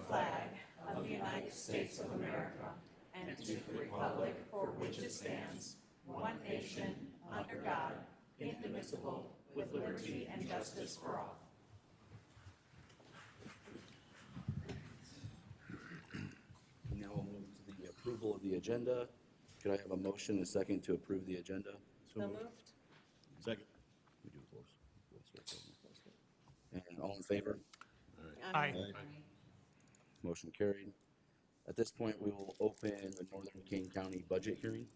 flag of the United States of America and to the republic for which it stands, one nation, under God, indivisible, with liberty and justice for all. Now we'll move to the approval of the agenda. Could I have a motion and a second to approve the agenda? So moved. Second. We do close. And all in favor? Aye. Motion carried. At this point, we will open the Northern King County budget hearing.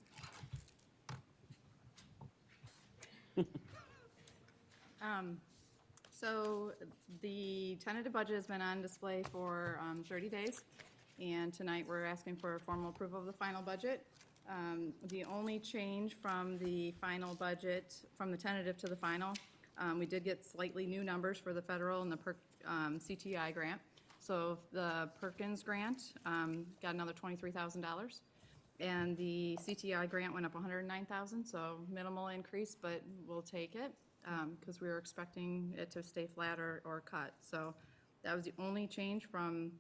So the tentative budget has been on display for 30 days, and tonight we're asking for a formal approval of the final budget. The only change from the final budget, from the tentative to the final, we did get slightly new numbers for the federal and the CTI grant. So the Perkins grant got another $23,000, and the CTI grant went up $109,000, so minimal increase, but we'll take it because we were expecting it to stay flat or cut. So that was the only change from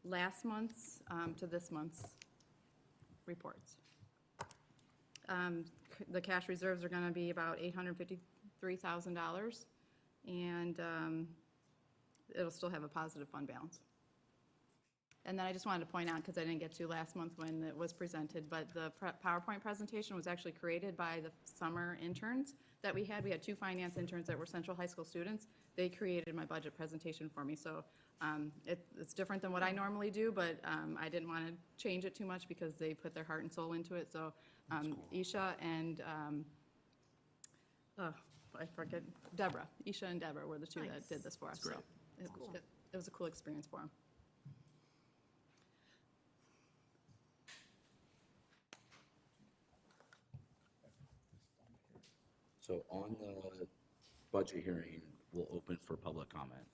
last month's to this month's reports. The cash reserves are going to be about $853,000, and it'll still have a positive fund balance. And then I just wanted to point out, because I didn't get to last month when it was presented, but the PowerPoint presentation was actually created by the summer interns that we had. We had 2 finance interns that were Central High School students. They created my budget presentation for me. So it's different than what I normally do, but I didn't want to change it too much because they put their heart and soul into it. So Isha and, I forget, Deborah. Isha and Deborah were the 2 that did this for us. So it was a cool experience for them. So on the budget hearing, we'll open for public comment.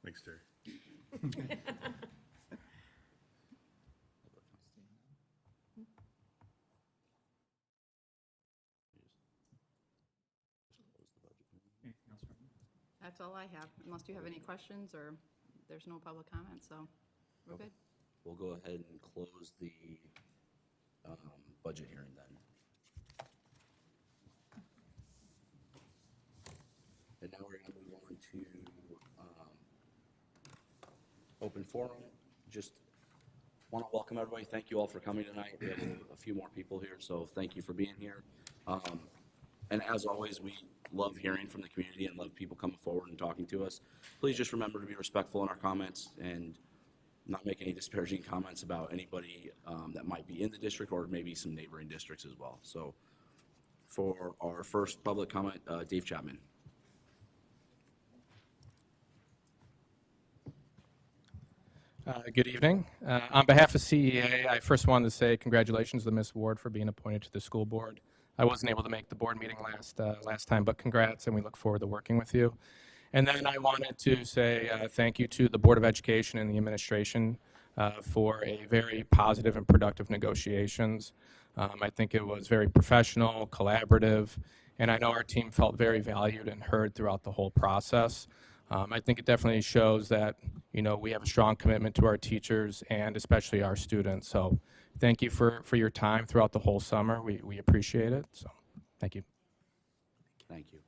Thanks, Terry. That's all I have, unless you have any questions or there's no public comment, so we're good. We'll go ahead and close the budget hearing then. And now we're going to move on to open forum. Just want to welcome everybody. Thank you all for coming tonight. We have a few more people here, so thank you for being here. And as always, we love hearing from the community and love people coming forward and talking to us. Please just remember to be respectful in our comments and not make any disparaging comments about anybody that might be in the district or maybe some neighboring districts as well. So for our first public comment, Dave Chapman. Good evening. On behalf of CEA, I first wanted to say congratulations to Ms. Ward for being appointed to the school board. I wasn't able to make the board meeting last time, but congrats, and we look forward to working with you. And then I wanted to say thank you to the Board of Education and the administration for a very positive and productive negotiations. I think it was very professional, collaborative, and I know our team felt very valued and heard throughout the whole process. I think it definitely shows that, you know, we have a strong commitment to our teachers and especially our students. So thank you for your time throughout the whole summer. We appreciate it. So thank you. Thank you.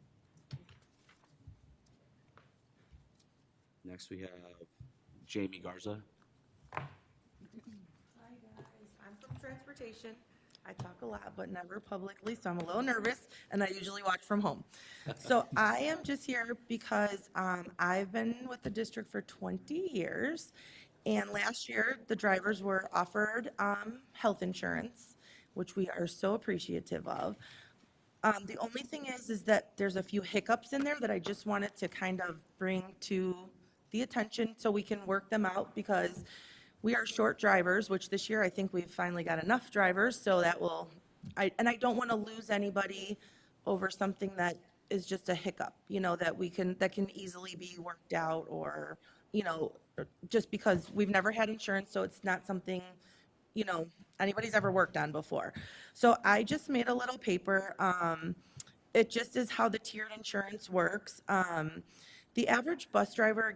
Next we have Jamie Garza. Hi guys, I'm from transportation. I talk a lot, but never publicly, so I'm a little nervous, and I usually watch from home. So I am just here because I've been with the district for 20 years, and last year the drivers were offered health insurance, which we are so appreciative of. The only thing is that there's a few hiccups in there that I just wanted to kind of bring to the attention so we can work them out, because we are short drivers, which this year I think we've finally got enough drivers, so that will, I don't want to lose anybody over something that is just a hiccup, you know, that can easily be worked out, or, you know, just because we've never had insurance, so it's not something, you know, anybody's ever worked on before. So I just made a little paper. It just is how the tiered insurance works. The average bus driver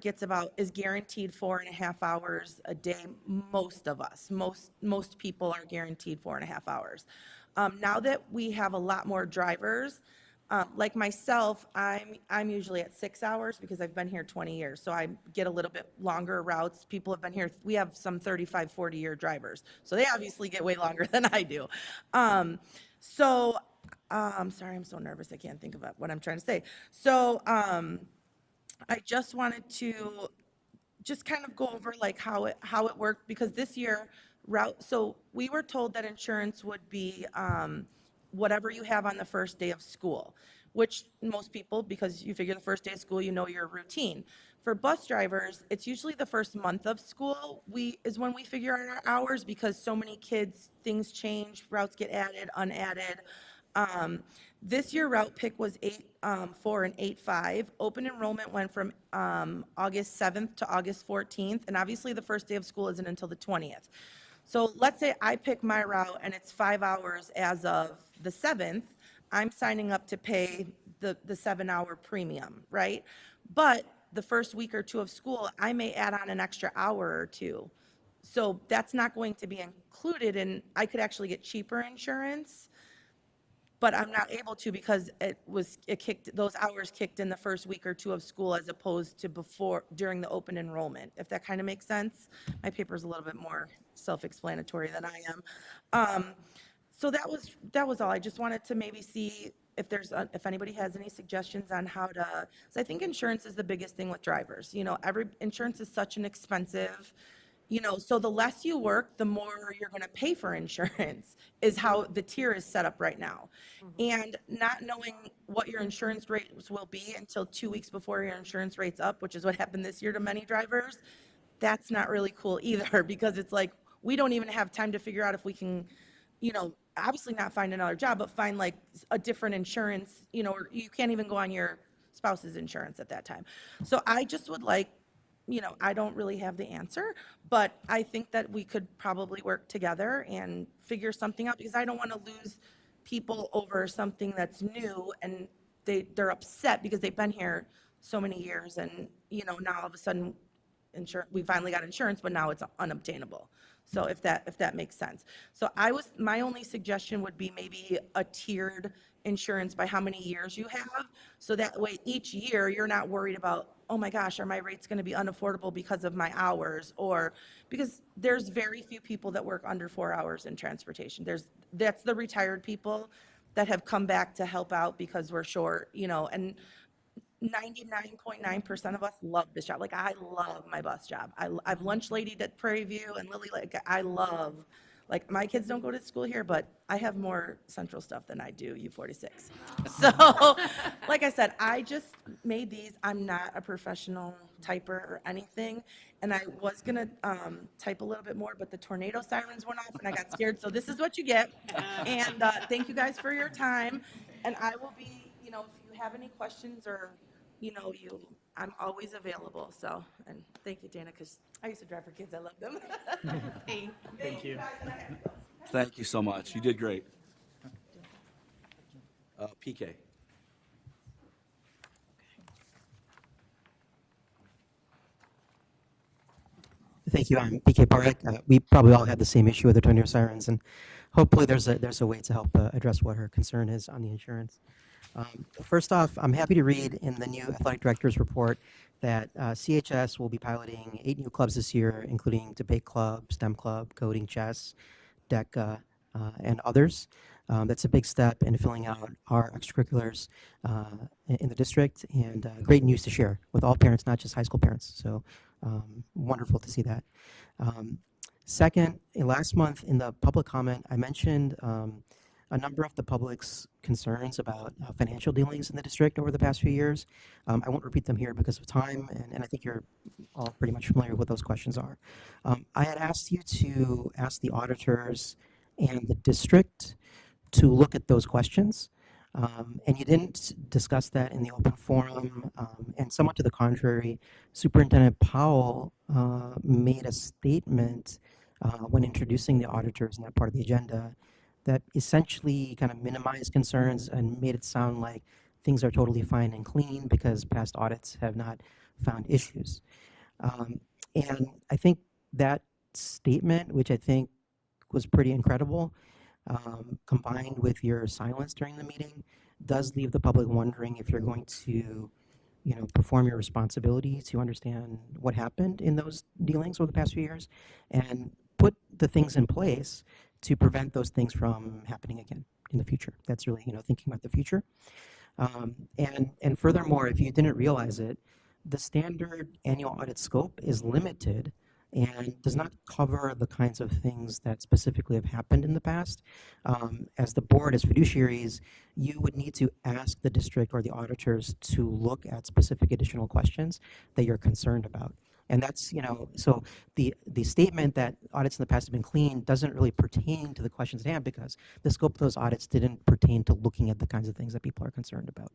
is guaranteed 4.5 hours a day. Most of us, most people are guaranteed 4.5 hours. Now that we have a lot more drivers, like myself, I'm usually at 6 hours because I've been here 20 years. So I get a little bit longer routes. People have been here. We have some 35, 40-year drivers. So they obviously get way longer than I do. Sorry, I'm so nervous. I can't think of what I'm trying to say. I just wanted to just kind of go over like how it worked, because this year so we were told that insurance would be whatever you have on the first day of school, which most people, because you figure the first day of school, you know your routine. For bus drivers, it's usually the first month of school is when we figure out our hours, because so many kids, things change, routes get added, unadded. This year route pick was 8-4 and 8-5. Open enrollment went from August 7th to August 14th, and obviously the first day of school isn't until the 20th. So let's say I pick my route and it's 5 hours as of the 7th. I'm signing up to pay the 7-hour premium, right? But the first week or two of school, I may add on an extra hour or two. So that's not going to be included, and I could actually get cheaper insurance, but I'm not able to because those hours kicked in the first week or two of school as opposed to during the open enrollment, if that kind of makes sense. My paper's a little bit more self-explanatory than I am. So that was all. I just wanted to maybe see if anybody has any suggestions on how to, so I think insurance is the biggest thing with drivers. Insurance is such an expensive, so the less you work, the more you're going to pay for insurance is how the tier is set up right now. And not knowing what your insurance rates will be until 2 weeks before your insurance rate's up, which is what happened this year to many drivers, that's not really cool either, because it's like, we don't even have time to figure out if we can, obviously not find another job, but find like a different insurance, or you can't even go on your spouse's insurance at that time. So I just would like, I don't really have the answer, but I think that we could probably work together and figure something out, because I don't want to lose people over something that's new and they're upset because they've been here so many years, and now all of a sudden we finally got insurance, but now it's unobtainable. So if that makes sense. So my only suggestion would be maybe a tiered insurance by how many years you have. So that way each year you're not worried about, oh my gosh, are my rates going to be unaffordable because of my hours? Or because there's very few people that work under 4 hours in transportation. That's the retired people that have come back to help out because we're short, and 99.9% of us love this job. Like, I love my bus job. I've lunch ladied at Prairie View and Lily Lake. Like, my kids don't go to school here, but I have more central stuff than I do U46. So, like I said, I just made these. I'm not a professional typer or anything, and I was gonna type a little bit more, but the tornado sirens went off and I got scared. So this is what you get. And thank you guys for your time. And I will be, if you have any questions or I'm always available. So, and thank you, Dana, because I used to drive for kids. I love them. Thank you. Thank you so much. You did great. PK. Thank you. I'm BK Parek. We probably all had the same issue with the tornado sirens, and hopefully there's a way to help address what her concern is on the insurance. First off, I'm happy to read in the new athletic director's report that CHS will be piloting 8 new clubs this year, including debate club, STEM club, coding, chess, DECA, and others. That's a big step in filling out our extracurriculars in the district, and great news to share with all parents, not just high school parents. So wonderful to see that. Second, last month in the public comment, I mentioned a number of the public's concerns about financial dealings in the district over the past few years. I won't repeat them here because of time, and I think you're all pretty much familiar with what those questions are. I had asked you to ask the auditors and the district to look at those questions, and you didn't discuss that in the open forum, and somewhat to the contrary, Superintendent Powell made a statement when introducing the auditors in that part of the agenda that essentially kind of minimized concerns and made it sound like things are totally fine and clean because past audits have not found issues. And I think that statement, which I think was pretty incredible, combined with your silence during the meeting, does leave the public wondering if you're going to, perform your responsibility to understand what happened in those dealings over the past few years and put the things in place to prevent those things from happening again in the future. That's really, thinking about the future. And furthermore, if you didn't realize it, the standard annual audit scope is limited and does not cover the kinds of things that specifically have happened in the past. As the board, as fiduciaries, you would need to ask the district or the auditors to look at specific additional questions that you're concerned about. And that's, so the statement that audits in the past have been clean doesn't really pertain to the questions at hand because the scope of those audits didn't pertain to looking at the kinds of things that people are concerned about.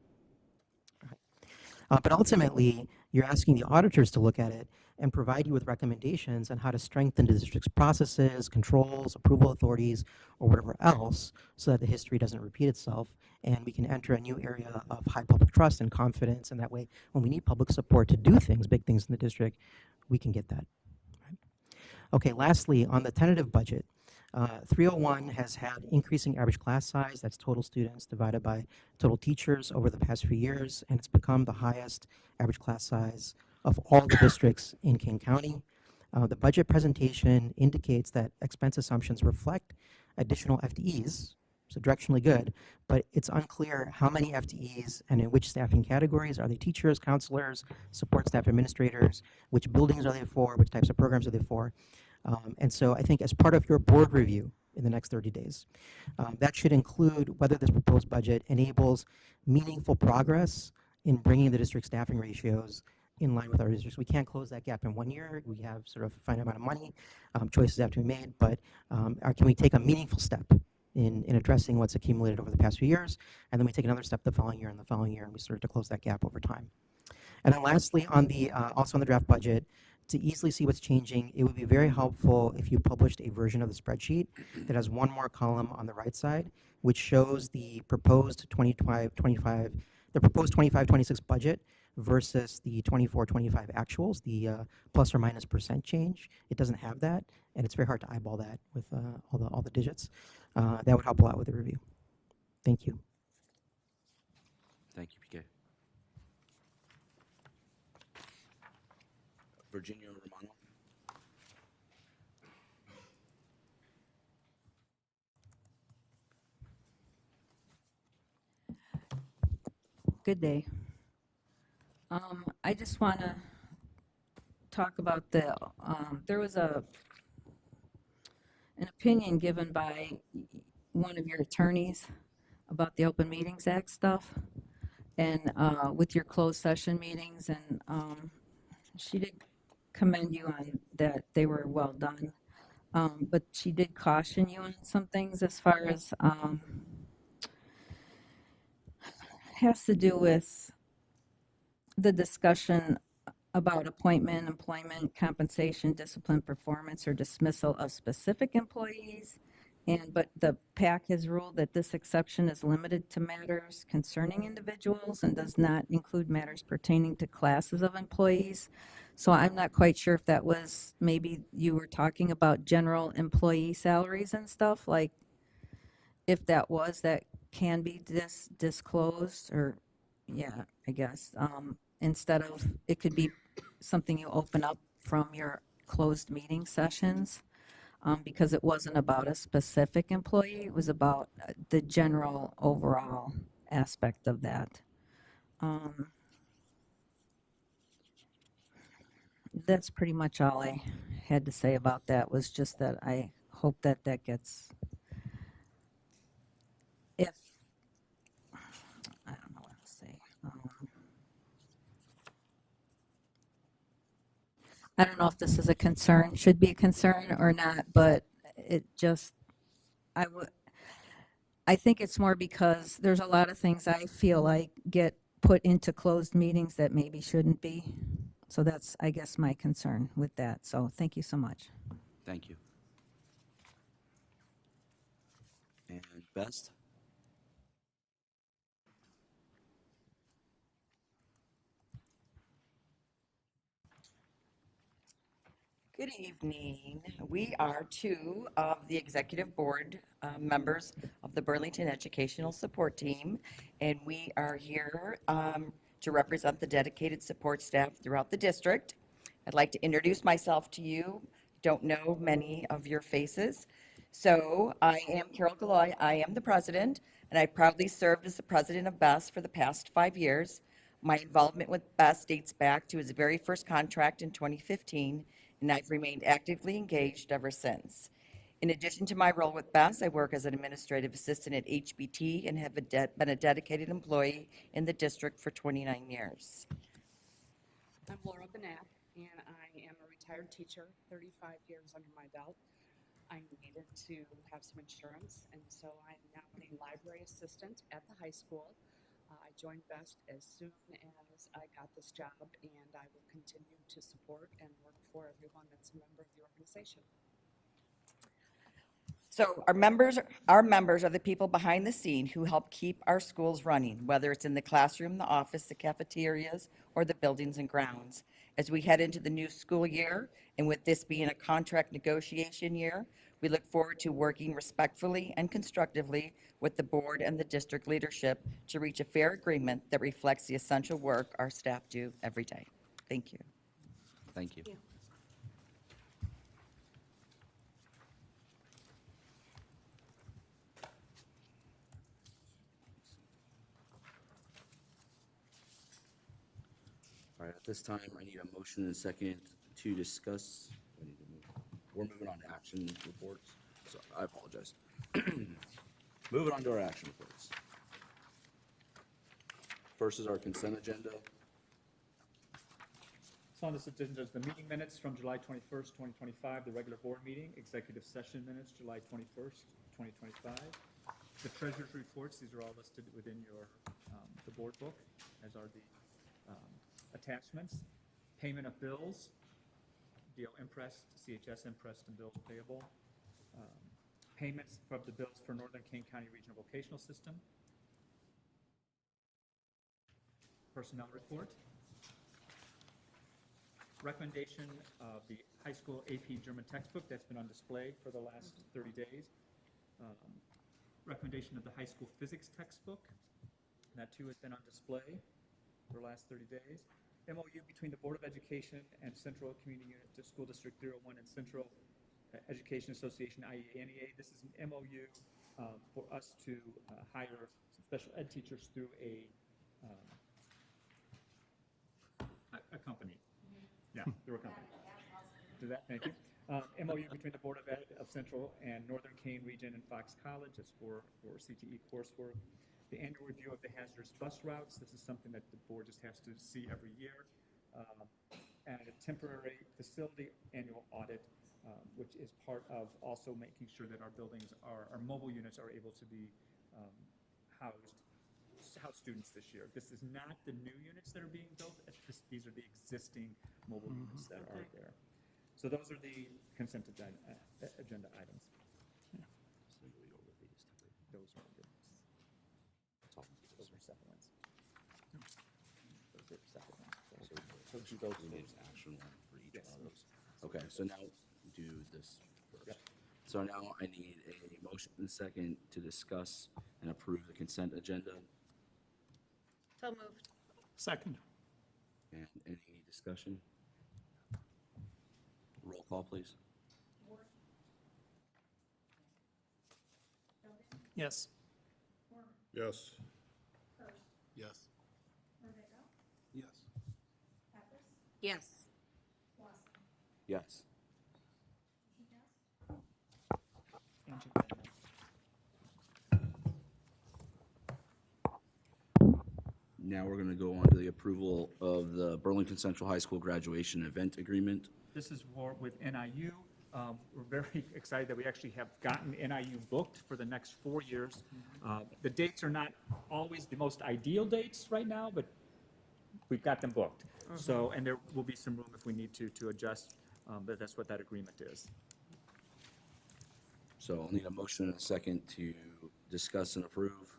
But ultimately, you're asking the auditors to look at it and provide you with recommendations on how to strengthen the district's processes, controls, approval authorities, or whatever else, so that the history doesn't repeat itself, and we can enter a new area of high public trust and confidence, and that way, when we need public support to do things, big things in the district, we can get that. Right? Okay, lastly, on the tentative budget, 301 has had increasing average class size, that's total students divided by total teachers over the past few years, and it's become the highest average class size of all the districts in King County. The budget presentation indicates that expense assumptions reflect additional FTEs, so directionally good, but it's unclear how many FTEs and in which staffing categories. Are they teachers, counselors, support staff administrators, which buildings are they for, which types of programs are they for? And so I think as part of your board review in the next 30 days, that should include whether this proposed budget enables meaningful progress in bringing the district staffing ratios in line with our districts. We can't close that gap in 1 year. We have sort of a finite amount of money. Choices have to be made, but can we take a meaningful step in addressing what's accumulated over the past few years, and then we take another step the following year and the following year, and we start to close that gap over time. And then lastly, on the also on the draft budget, to easily see what's changing, it would be very helpful if you published a version of the spreadsheet that has one more column on the right side, which shows the proposed 25-26 budget versus the 24-25 actuals, the plus or minus percent change. It doesn't have that, and it's very hard to eyeball that with all the digits. That would help a lot with the review. Thank you. Thank you, PK. Virginia Romano. Good day. I just want to talk about there was an opinion given by one of your attorneys about the Open Meetings Act stuff and with your closed session meetings, and she did commend you on that they were well done, but she did caution you on some things as far as has to do with the discussion about appointment, employment, compensation, discipline, performance, or dismissal of specific employees. But the PAC has ruled that this exception is limited to matters concerning individuals and does not include matters pertaining to classes of employees. So I'm not quite sure if that was, maybe you were talking about general employee salaries and stuff, like if that was, that can be disclosed, or yeah, I guess, instead of, it could be something you open up from your closed meeting sessions, because it wasn't about a specific employee, it was about the general overall aspect of that. That's pretty much all I had to say about that, was just that I hope that that gets, if, I don't know what to say. I don't know if this is a concern, should be a concern or not, but it just, I think it's more because there's a lot of things I feel like get put into closed meetings that maybe shouldn't be. So that's, I guess, my concern with that. So thank you so much. Thank you. And Best? Good evening. We are two of the executive board members of the Burlington Educational Support Team, and we are here to represent the dedicated support staff throughout the district. I'd like to introduce myself to you. Don't know many of your faces. So I am Carol Galoy. I am the president, and I proudly served as the president of BESS for the past 5 years. My involvement with BESS dates back to his very first contract in 2015, and I've remained actively engaged ever since. In addition to my role with BESS, I work as an administrative assistant at HBT and have been a dedicated employee in the district for 29 years. I'm Laura Benak, and I am a retired teacher, 35 years under my belt. I needed to have some insurance, and so I'm now a library assistant at the high school. I joined BEST as soon as I got this job, and I will continue to support and work for everyone that's a member of the organization. So our members are the people behind the scene who help keep our schools running, whether it's in the classroom, the office, the cafeterias, or the buildings and grounds. As we head into the new school year, and with this being a contract negotiation year, we look forward to working respectfully and constructively with the board and the district leadership to reach a fair agreement that reflects the essential work our staff do every day. Thank you. Thank you. All right, at this time, I need a motion and a second to discuss. We're moving on to action reports, so I apologize. Moving on to our action reports. First is our consent agenda. So on this agenda is the meeting minutes from July 21st, 2025, the regular board meeting, executive session minutes, July 21st, 2025. The treasurer's reports, these are all listed within your, the board book, as are the attachments. Payment of bills, DO impressed, CHS impressed, and bills payable. Payments of the bills for Northern Kane County Regional Vocational System. Personnel report. Recommendation of the high school AP German textbook that's been on display for the last 30 days. Recommendation of the high school physics textbook. That too has been on display for the last 30 days. MOU between the Board of Education and Central Community Unit to School District 01 and Central Education Association, IEA, NEA. This is an MOU for us to hire special ed teachers through a company. Yeah, through a company. Do that, thank you. MOU between the Board of Ed of Central and Northern Kane Region and Fox College. It's for CTE coursework. The annual review of the hazardous bus routes. This is something that the board just has to see every year. And a temporary facility annual audit, which is part of also making sure that our buildings, our mobile units are able to be house students this year. This is not the new units that are being built. These are the existing mobile units that are there. So those are the consent agenda items. Those are the supplements. Those are supplements. So we need an action one for each one of those. Okay, so now do this first. Yep. So now I need a motion and a second to discuss and approve the consent agenda. So moved. Second. And any discussion? Roll call, please. Yes. Yes. Yes. Yes. Yes. Yes. Now we're going to go on to the approval of the Burlington Central High School graduation event agreement. This is with NIU. We're very excited that we actually have gotten NIU booked for the next 4 years. The dates are not always the most ideal dates right now, but we've got them booked. So, and there will be some room if we need to adjust, but that's what that agreement is. So I'll need a motion and a second to discuss and approve.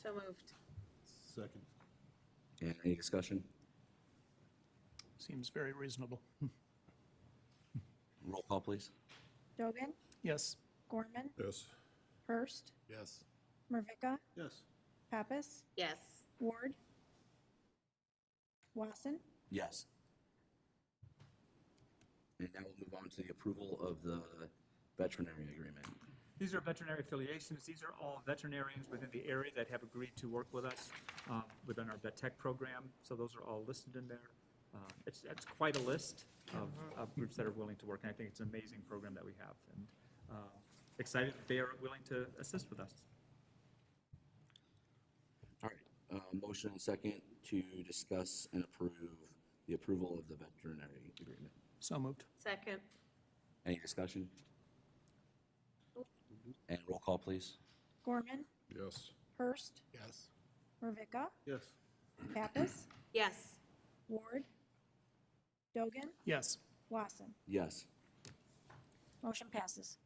So moved. Second. And any discussion? Seems very reasonable. Roll call, please. Dogan, Yes. Gorman, Yes. Hurst, Yes. Marvika, Yes. Pappas, Yes. Ward, Wasson, Yes. And now we'll move on to the approval of the veterinary agreement. These are veterinary affiliations. These are all veterinarians within the area that have agreed to work with us within our vet tech program. So those are all listed in there. It's quite a list of groups that are willing to work, and I think it's an amazing program that we have. And excited that they are willing to assist with us. All right, motion and second to discuss and approve the approval of the veterinary agreement. So moved. Second. Any discussion? And roll call, please. Gorman, Yes. Hurst, Yes. Marvika, Yes. Pappas, Yes. Ward, Dogan, Yes. Wasson. Yes. Motion passes.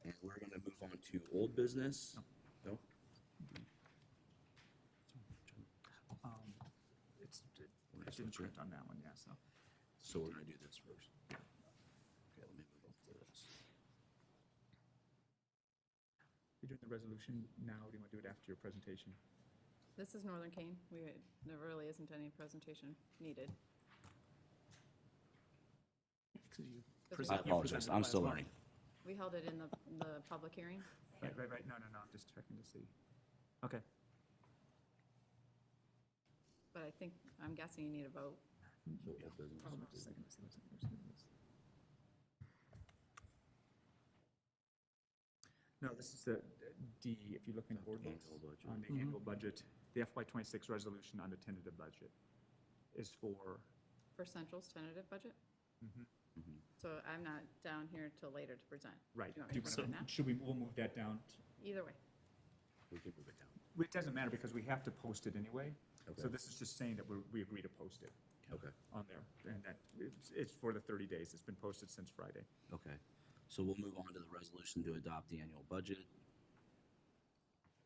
And we're going to move on to old business. No? I didn't print on that one, yeah, so. So we're going to do this first. Okay, let me move on to this. You're doing the resolution now, or do you want to do it after your presentation? This is Northern Kane. There really isn't any presentation needed. I apologize, I'm still learning. We held it in the public hearing. Right. No, I'm just checking to see. Okay. But I'm guessing you need a vote. So old business. Hold on just a second. Let's see what's in here. No, this is the D, if you look in board books, Annual budget. on the annual budget, the FY26 resolution on the tentative budget is for, For Central's tentative budget? Mhm. So I'm not down here till later to present. right. Do you want me to present now? We'll move that down. Either way. We can move it down. It doesn't matter because we have to post it anyway. So Okay. this is just saying that we agree to post it Okay, on there. And that it's for the 30 days. It's been posted since Friday. okay. So we'll move on to the resolution to adopt the annual budget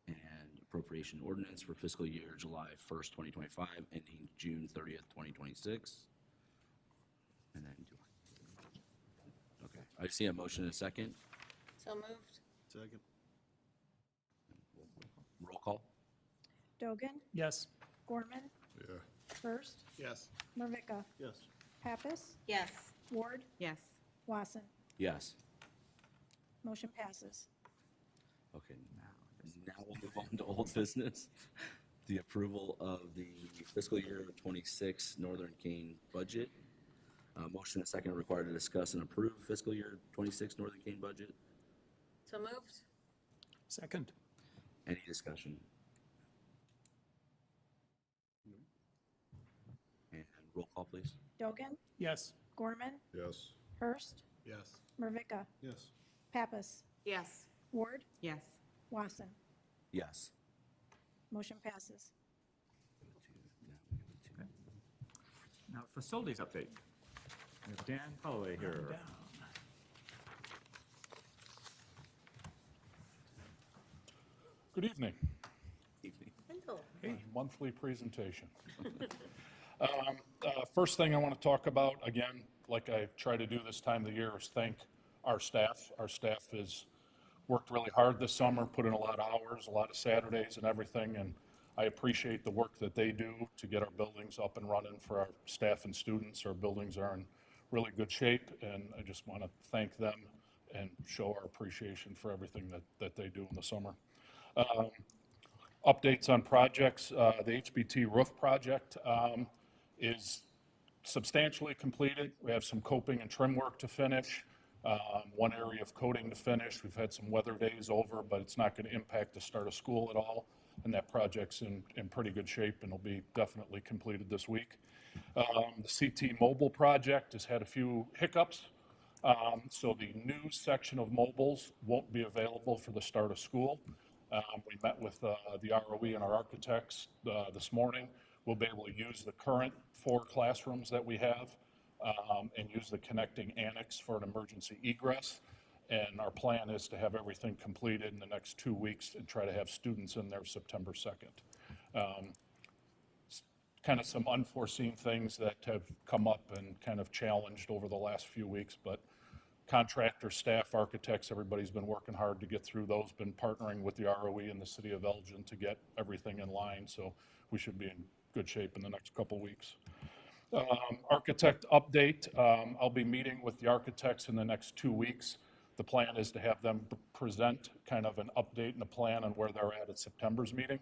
and appropriation ordinance for fiscal year July 1st, 2025, ending June 30th, 2026. And then okay, I see a motion and a second. So moved. Second. Roll call? Dogan, Yes. Gorman, Yeah. Hurst, Yes. Marvika, Yes. Pappas, Yes. Ward, Yes. Wasson. Yes. Motion passes. Okay, now we'll move on to old business. The approval of the fiscal year 26 Northern Kane budget. Motion and second required to discuss and approve fiscal year 26 Northern Kane budget. So moved. Second. Any discussion? And roll call, please. Dogan, Yes. Gorman, Yes. Hurst, Yes. Marvika, Yes. Pappas, Yes. Ward, Yes. Wasson. Yes. Motion passes. Now, facilities update. We have Dan Holloway here. Good evening. Evening. Monthly presentation. First thing I want to talk about, again, like I try to do this time of the year, is thank our staff. Our staff has worked really hard this summer, put in a lot of hours, a lot of Saturdays and everything, and I appreciate the work that they do to get our buildings up and running for our staff and students. Our buildings are in really good shape, and I just want to thank them and show our appreciation for everything that they do in the summer. Updates on projects. The HBT roof project is substantially completed. We have some coping and trim work to finish, one area of coating to finish. We've had some weather days over, but it's not going to impact the start of school at all, and that project's in pretty good shape and will be definitely completed this week. The CT mobile project has had a few hiccups, so the new section of mobiles won't be available for the start of school. We met with the ROE and our architects this morning. We'll be able to use the current 4 classrooms that we have and use the connecting annex for an emergency egress. And our plan is to have everything completed in the next 2 weeks and try to have students in there September 2nd. Kind of some unforeseen things that have come up and kind of challenged over the last few weeks, but contractor, staff, architects, everybody's been working hard to get through those, been partnering with the ROE and the city of Elgin to get everything in line, so we should be in good shape in the next couple weeks. Architect update, I'll be meeting with the architects in the next 2 weeks. The plan is to have them present kind of an update and a plan on where they're at September's meeting,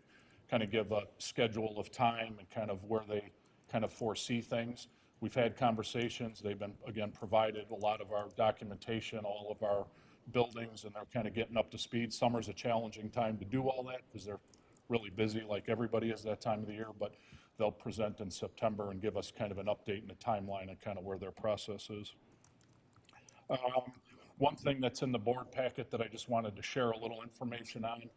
kind of give a schedule of time and kind of where they kind of foresee things. We've had conversations. They've been, again, provided a lot of our documentation, all of our buildings, and they're kind of getting up to speed. Summer's a challenging time to do all that because they're really busy like everybody is that time of the year, but they'll present in September and give us kind of an update and a timeline on kind of where their process is. One thing that's in the board packet that I just wanted to share a little information on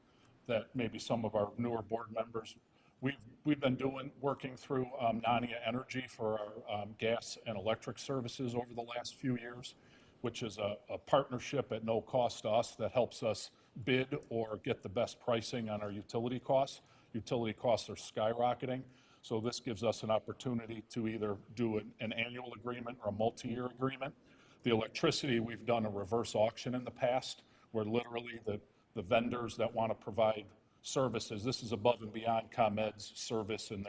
that maybe some of our newer board members, we've been working through Nania Energy for our gas and electric services over the last few years, which is a partnership at no cost to us that helps us bid or get the best pricing on our utility costs. Utility costs are skyrocketing, so this gives us an opportunity to either do an annual agreement or a multi-year agreement. The electricity, we've done a reverse auction in the past, where literally the vendors that want to provide services, this is above and beyond ComEd's service and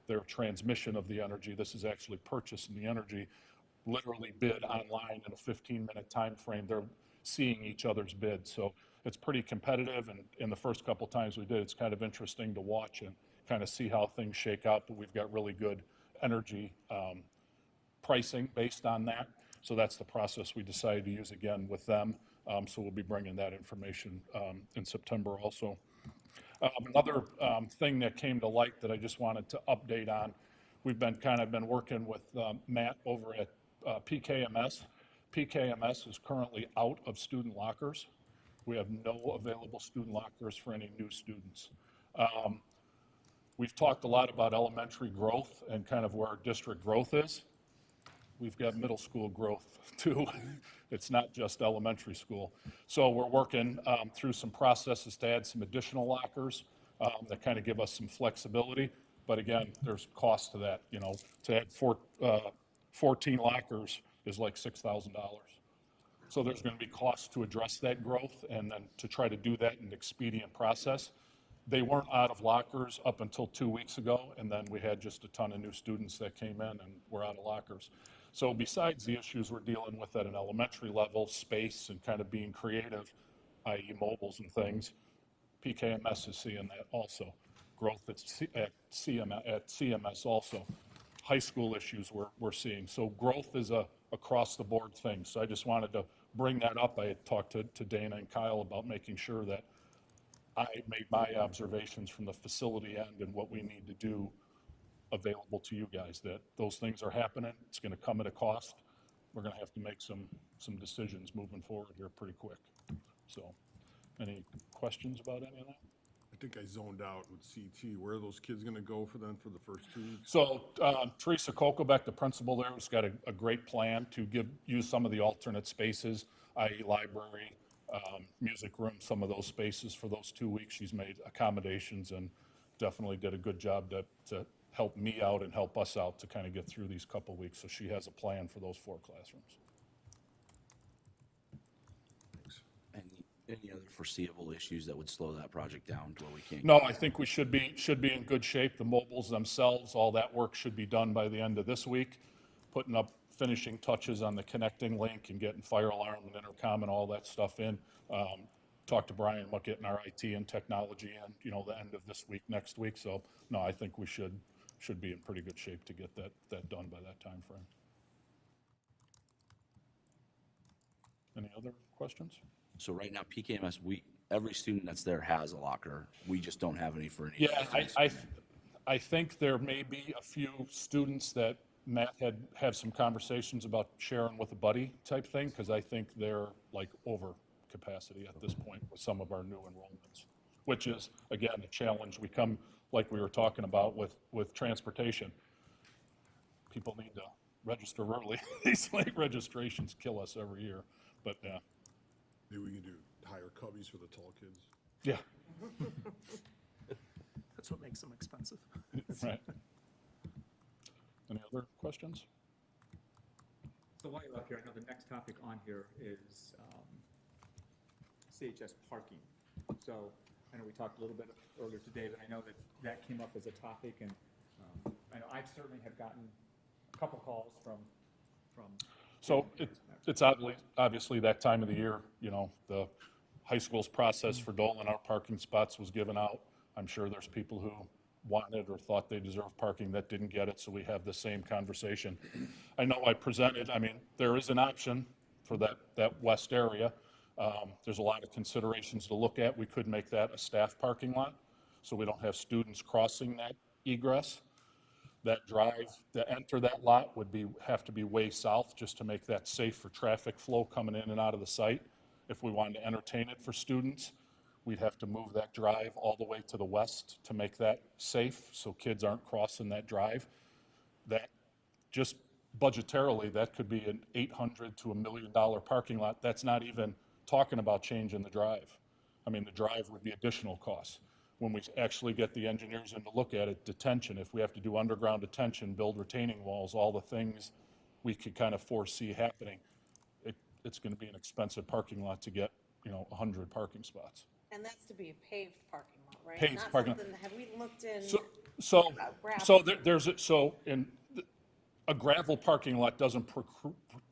their transmission of the energy. This is actually purchasing the energy, literally bid online in a 15-minute time frame. They're seeing each other's bids. So it's pretty competitive, and in the first couple times we did, it's kind of interesting to watch and kind of see how things shake out, but we've got really good energy pricing based on that. So that's the process we decided to use again with them. So we'll be bringing that information in September also. Another thing that came to light that I just wanted to update on, we've been working with Matt over at PKMS. PKMS is currently out of student lockers. We have no available student lockers for any new students. We've talked a lot about elementary growth and kind of where our district growth is. We've got middle school growth too. It's not just elementary school. So we're working through some processes to add some additional lockers that kind of give us some flexibility. But again, there's cost to that. You know, to add 14 lockers is like $6,000. So there's going to be costs to address that growth and then to try to do that in an expedient process. They weren't out of lockers up until 2 weeks ago, and then we had just a ton of new students that came in and were out of lockers. So besides the issues we're dealing with at an elementary level, space and kind of being creative, i.e. mobiles and things, PKMS is seeing that also. Growth at CMS also. High school issues we're seeing. So growth is a across the board thing. So I just wanted to bring that up. I had talked to Dana and Kyle about making sure that I made my observations from the facility end and what we need to do available to you guys, that those things are happening. It's going to come at a cost. We're going to have to make some decisions moving forward here pretty quick. So any questions about any of that? I think I zoned out with CT. Where are those kids going to go for them for the first 2 weeks? So Teresa Kokobeck, the principal there, has got a great plan to use some of the alternate spaces, i.e. library, music room, some of those spaces for those 2 weeks. She's made accommodations and definitely did a good job to help me out and help us out to kind of get through these couple weeks. So she has a plan for those 4 classrooms. Any other foreseeable issues that would slow that project down to where we can't? No, I think we should be in good shape. The mobiles themselves, all that work should be done by the end of this week. Putting up finishing touches on the connecting link and getting fire alarm and intercom and all that stuff in. Talk to Brian about getting our IT and technology in, you know, the end of this week, next week. So no, I think we should be in pretty good shape to get that done by that time frame. Any other questions? So right now, PKMS, every student that's there has a locker. We just don't have any for any. Yeah, I think there may be a few students that Matt had some conversations about sharing with a buddy type thing, because I think they're like over capacity at this point with some of our new enrollments, which is, again, a challenge. We come, like we were talking about with transportation. People need to register early. These late registrations kill us every year, but yeah. Maybe we can do higher cubbies for the tall kids. Yeah. That's what makes them expensive. Right. Any other questions? So while you're up here, I know the next topic on here is CHS parking. So I know we talked a little bit earlier today, but I know that that came up as a topic, and I know I certainly have gotten a couple calls from. So it's obviously that time of the year, you know, the high school's process for doling out parking spots was given out. I'm sure there's people who wanted or thought they deserved parking that didn't get it, so we have the same conversation. I know I presented, I mean, there is an option for that west area. There's a lot of considerations to look at. We could make that a staff parking lot, so we don't have students crossing that egress. That drive to enter that lot would have to be way south just to make that safe for traffic flow coming in and out of the site. If we wanted to entertain it for students, we'd have to move that drive all the way to the west to make that safe so kids aren't crossing that drive. That just budgetarily, that could be an $800,000 to $1 million parking lot. That's not even talking about changing the drive. I mean, the drive would be additional costs. When we actually get the engineers in to look at it, detention, if we have to do underground detention, build retaining walls, all the things we could kind of foresee happening, it's going to be an expensive parking lot to get, 100 parking spots. And that's to be a paved parking lot, right? Paved Not parking lot. something- Have we looked in? A gravel parking lot doesn't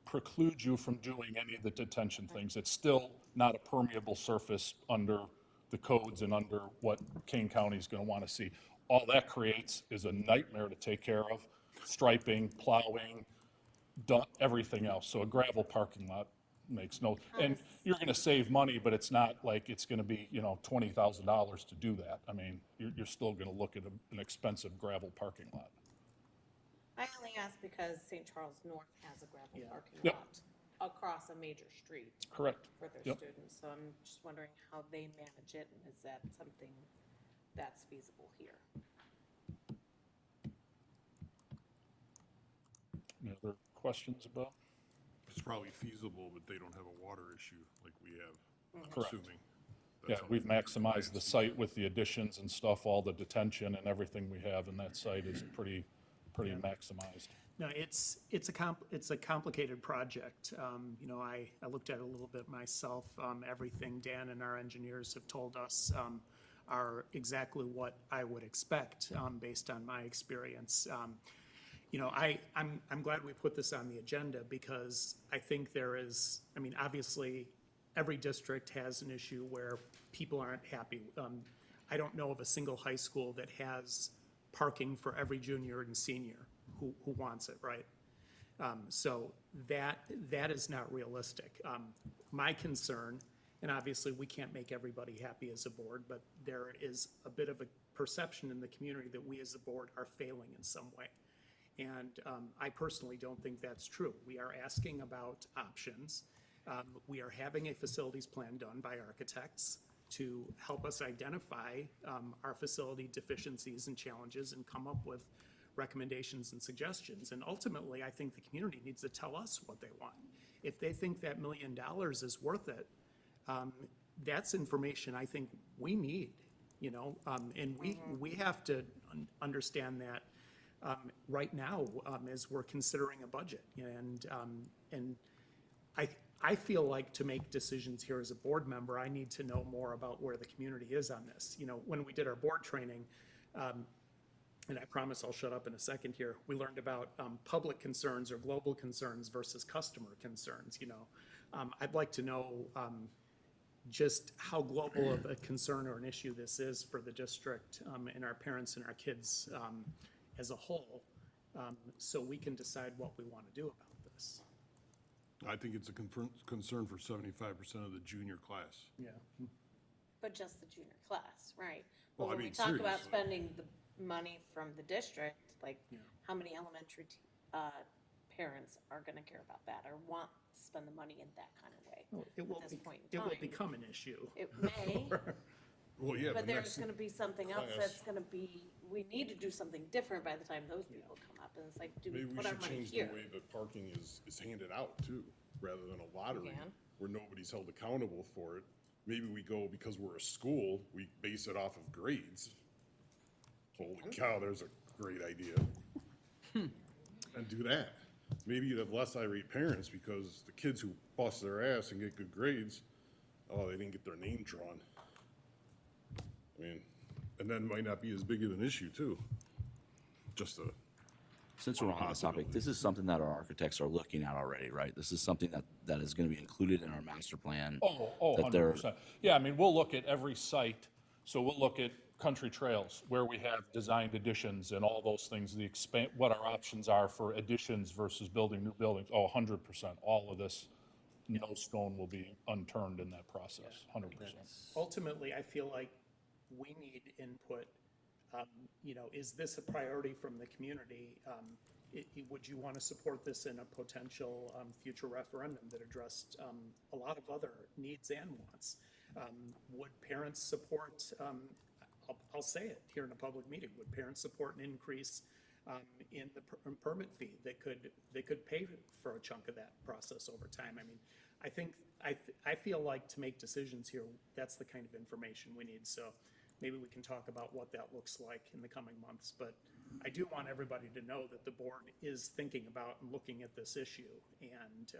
preclude you from doing any of the detention things. It's still not a permeable surface under the codes and under what Kane County is going to want to see. All that creates is a nightmare to take care of, striping, plowing, everything else. So a gravel parking lot makes no, and you're going to save money, but it's not like it's going to be, $20,000 to do that. I mean, you're still going to look at an expensive gravel parking lot. I only ask because St. Charles North has a gravel parking Yep. lot across a major street. Correct. For their Yep. students, so I'm just wondering how they manage it, and is that something that's feasible here? Any other questions about? It's probably feasible, but they don't have a water issue like we have, I'm Correct. assuming. Yeah, That's how we've they maximized the site with the additions and stuff, all the detention and everything we have in that site is pretty maximized. No, it's a complicated project. I looked at it a little bit myself. Everything Dan and our engineers have told us are exactly what I would expect based on my experience. I'm glad we put this on the agenda because I think obviously every district has an issue where people aren't happy. I don't know of a single high school that has parking for every junior and senior who wants it, right? So that is not realistic. My concern, and obviously we can't make everybody happy as a board, but there is a bit of a perception in the community that we as a board are failing in some way. And I personally don't think that's true. We are asking about options. We are having a facilities plan done by architects to help us identify our facility deficiencies and challenges and come up with recommendations and suggestions. And ultimately, I think the community needs to tell us what they want. If they think that $1 million is worth it, that's information I think we need, and we have to understand that right now as we're considering a budget. And I feel like to make decisions here as a board member, I need to know more about where the community is on this. When we did our board training, and I promise I'll shut up in a second here, we learned about public concerns or global concerns versus customer concerns. I'd like to know just how global of a concern or an issue this is for the district and our parents and our kids as a whole, so we can decide what we want to do about this. I think it's a concern for 75% of the junior class. Yeah. But just the junior class, right? Well, But I when we mean, talk about seriously. spending the money from the district, like, how many elementary parents are gonna care about that or want to spend the money in that kind of way? Well, it will At this point in it will time. become an issue. It may, Well, yeah, but there's next gonna be something else class- that's gonna be, we need to do something different by the time those people come up, and it's like, do we Maybe we put our should money change the here? way that parking is handed out too, rather than a lottery can. where nobody's held accountable for it. Maybe we go, because we're a school, we base it off of grades. Holy cow, there's a great idea. And do that. maybe you'd have less irate parents because the kids who bust their ass and get good grades, oh, they didn't get their name drawn. I mean, and then might not be as big of an issue too. Just a, Since we're on this topic, this is something that our architects are looking at already, right? This is something that is going to be included in our master plan. that they're- 100%. Yeah, I mean, we'll look at every site, so we'll look at country trails, where we have designed additions and all those things, what our options are for additions versus building new buildings. 100%. All of this, no stone will be unturned in that process, 100%. Ultimately, I feel like we need input. Is this a priority from the community? Would you want to support this in a potential future referendum that addressed a lot of other needs and wants? Would parents support, I'll say it here in a public meeting, would parents support an increase in the permit fee that could pay for a chunk of that process over time? I mean, I feel like to make decisions here, that's the kind of information we need. So maybe we can talk about what that looks like in the coming months. But I do want everybody to know that the board is thinking about and looking at this issue, and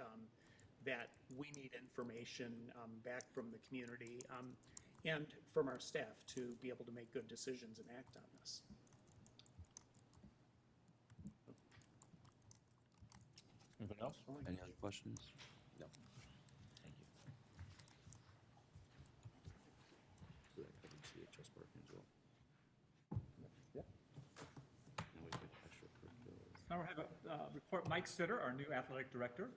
that we need information back from the community and from our staff to be able to make good decisions and act on this. Anything else? Any other questions? No. Thank you. So that covers the HS parking as well. Yeah. Now we get extracurriculars. Now we have a report, Mike Sitter, our new athletic director,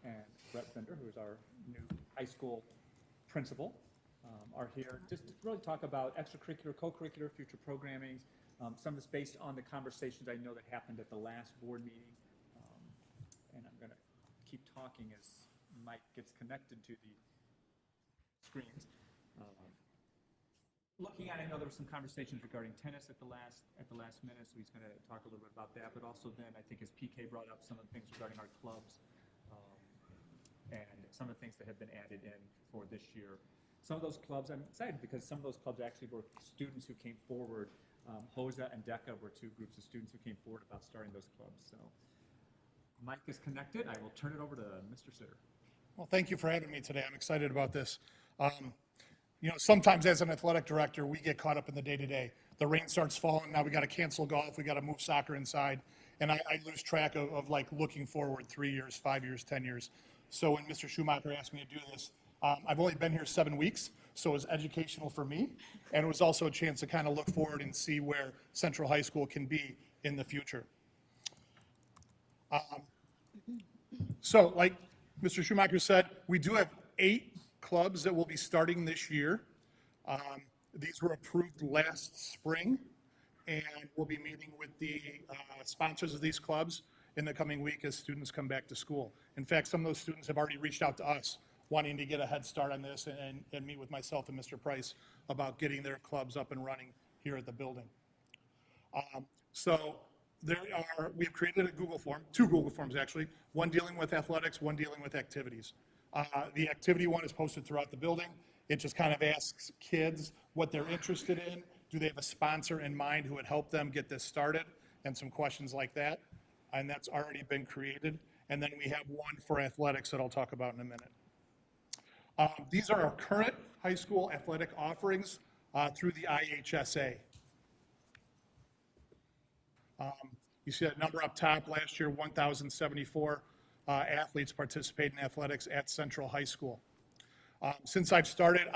and Brett Bender, who is our new high school principal, are here just to really talk about extracurricular, co-curricular, future programming. Some of this based on the conversations I know that happened at the last board meeting. And I'm going to keep talking as Mike gets connected to the screens. Looking at, I know there were some conversations regarding tennis at the last minute, so he's going to talk a little bit about that. But also then, I think as PK brought up some of the things regarding our clubs and some of the things that have been added in for this year. Some of those clubs, I'm excited because some of those clubs actually were students who came forward. HOSA and DECA were two groups of students who came forward about starting those clubs. So Mike is connected. I will turn it over to Mr. Sitter. Well, thank you for having me today. I'm excited about this. Sometimes as an athletic director, we get caught up in the day-to-day. The rain starts falling, now we got to cancel golf, we got to move soccer inside, and I lose track of like looking forward 3 years, 5 years, 10 years. So when Mr. Schumacher asked me to do this, I've only been here 7 weeks, so it was educational for me, and it was also a chance to kind of look forward and see where Central High School can be in the future. So like Mr. Schumacher said, we do have 8 clubs that will be starting this year. These were approved last spring, and we'll be meeting with the sponsors of these clubs in the coming week as students come back to school. In fact, some of those students have already reached out to us wanting to get a head start on this and meet with myself and Mr. Price about getting their clubs up and running here at the building. So we've created a Google form, 2 Google forms actually, one dealing with athletics, one dealing with activities. The activity one is posted throughout the building. It just kind of asks kids what they're interested in. Do they have a sponsor in mind who would help them get this started? And some questions like that. And that's already been created. And then we have one for athletics that I'll talk about in a minute. These are our current high school athletic offerings through the IHSA. You see that number up top. Last year, 1,074 athletes participated in athletics at Central High School. Since I've started,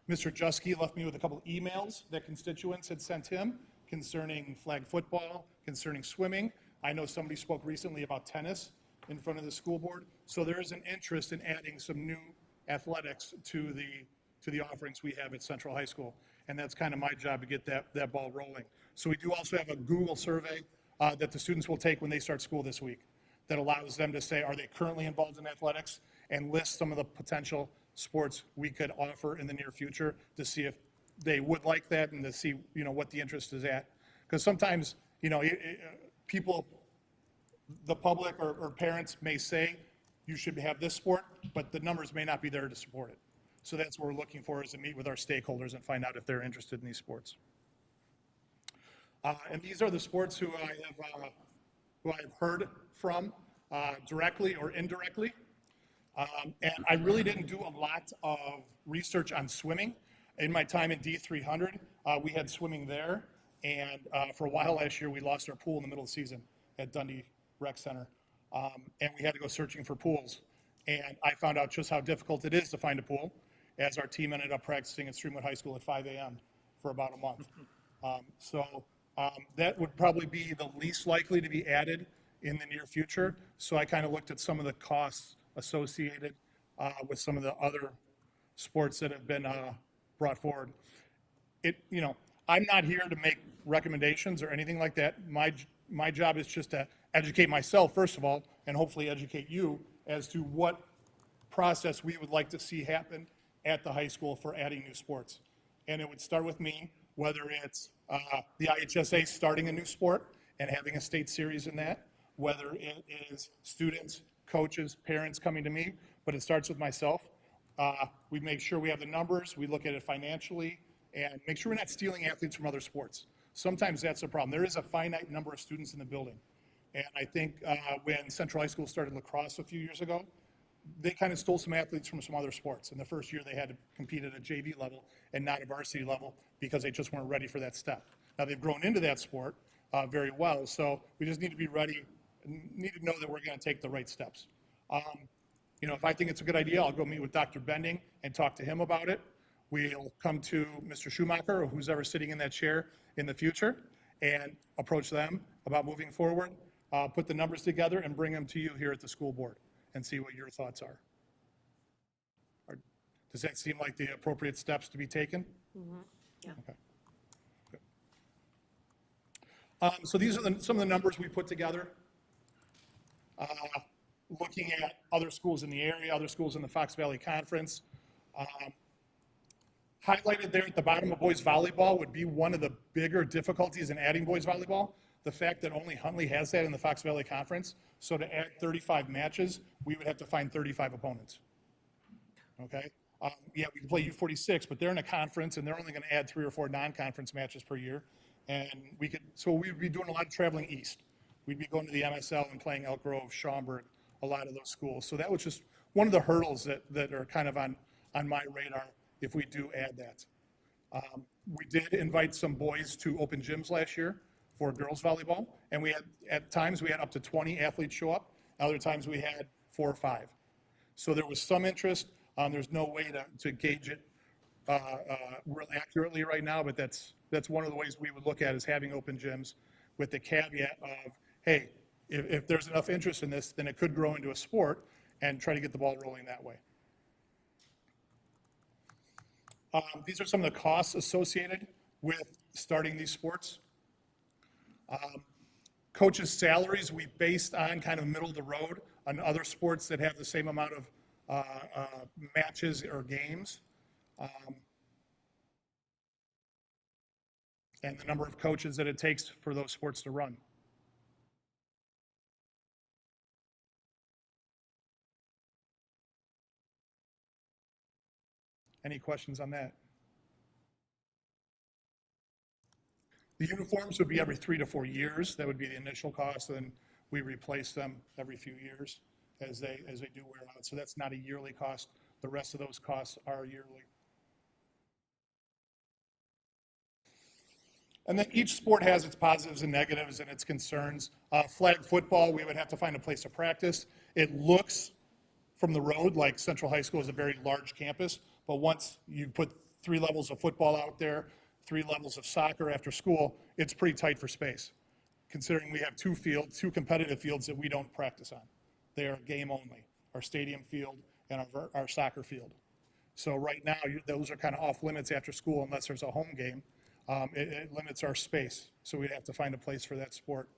Mr. Jusky left me with a couple emails that constituents had sent him concerning flag football, concerning swimming. I know somebody spoke recently about tennis in front of the school board. So there is an interest in adding some new athletics to the offerings we have at Central High School. And that's kind of my job to get that ball rolling. So we do also have a Google survey that the students will take when they start school this week that allows them to say, are they currently involved in athletics, and list some of the potential sports we could offer in the near future to see if they would like that and to see, what the interest is at. Because sometimes, people, the public or parents may say you should have this sport, but the numbers may not be there to support it. So that's what we're looking for, is to meet with our stakeholders and find out if they're interested in these sports. And these are the sports who I have who I've heard from directly or indirectly. And I really didn't do a lot of research on swimming. In my time in D300, we had swimming there. And for a while last year, we lost our pool in the middle of the season at Dundee Rec Center. And we had to go searching for pools. And I found out just how difficult it is to find a pool, as our team ended up practicing at Streamwood High School at 5 a.m. for about a month. That would probably be the least likely to be added in the near future. So I kind of looked at some of the costs associated with some of the other sports that have been brought forward. I'm not here to make recommendations or anything like that. My job is just to educate myself, first of all, and hopefully educate you as to what process we would like to see happen at the high school for adding new sports. And it would start with me, whether it's the IHSA starting a new sport and having a state series in that, whether it is students, coaches, parents coming to me, but it starts with myself. We make sure we have the numbers, we look at it financially, and make sure we're not stealing athletes from other sports. Sometimes that's a problem. There is a finite number of students in the building. And I think when Central High School started lacrosse a few years ago, they kind of stole some athletes from some other sports. In the first year, they had to compete at a JV level and not a varsity level because they just weren't ready for that step. Now, they've grown into that sport very well, so we just need to be ready, need to know that we're going to take the right steps. If I think it's a good idea, I'll go meet with Dr. Bending and talk to him about it. We'll come to Mr. Schumacher or who's ever sitting in that chair in the future and approach them about moving forward, put the numbers together and bring them to you here at the school board and see what your thoughts are. Does that seem like the appropriate steps to be taken? Mm-hmm. Yeah. Okay. Good. So these are some of the numbers we put together. Looking at other schools in the area, other schools in the Fox Valley Conference. Highlighted there at the bottom of boys volleyball would be one of the bigger difficulties in adding boys volleyball. The fact that only Huntley has that in the Fox Valley Conference. So to add 35 matches, we would have to find 35 opponents. Okay? We can play U46, but they're in a conference and they're only going to add 3 or 4 non-conference matches per year. And so we'd be doing a lot of traveling east. We'd be going to the MSL and playing Elk Grove, Schaumburg, a lot of those schools. So that was just one of the hurdles that are kind of on my radar if we do add that. We did invite some boys to open gyms last year for girls volleyball, and at times we had up to 20 athletes show up. Other times we had 4 or 5. So there was some interest. There's no way to gauge it real accurately right now, but that's one of the ways we would look at is having open gyms with the caveat of, hey, if there's enough interest in this, then it could grow into a sport and try to get the ball rolling that way. These are some of the costs associated with starting these sports. Coaches' salaries we based on kind of middle of the road on other sports that have the same amount of matches or games. And the number of coaches that it takes for those sports to run. Any questions on that? The uniforms would be every 3 to 4 years. That would be the initial cost, and we replace them every few years as they do wear out. So that's not a yearly cost. The rest of those costs are yearly. And then each sport has its positives and negatives and its concerns. Flag football, we would have to find a place to practice. It looks from the road like Central High School is a very large campus, but once you put 3 levels of football out there, 3 levels of soccer after school, it's pretty tight for space, considering we have 2 competitive fields that we don't practice on. They are game only, our stadium field and our soccer field. So right now, those are kind of off limits after school unless there's a home game. It limits our space, so we'd have to find a place for that sport.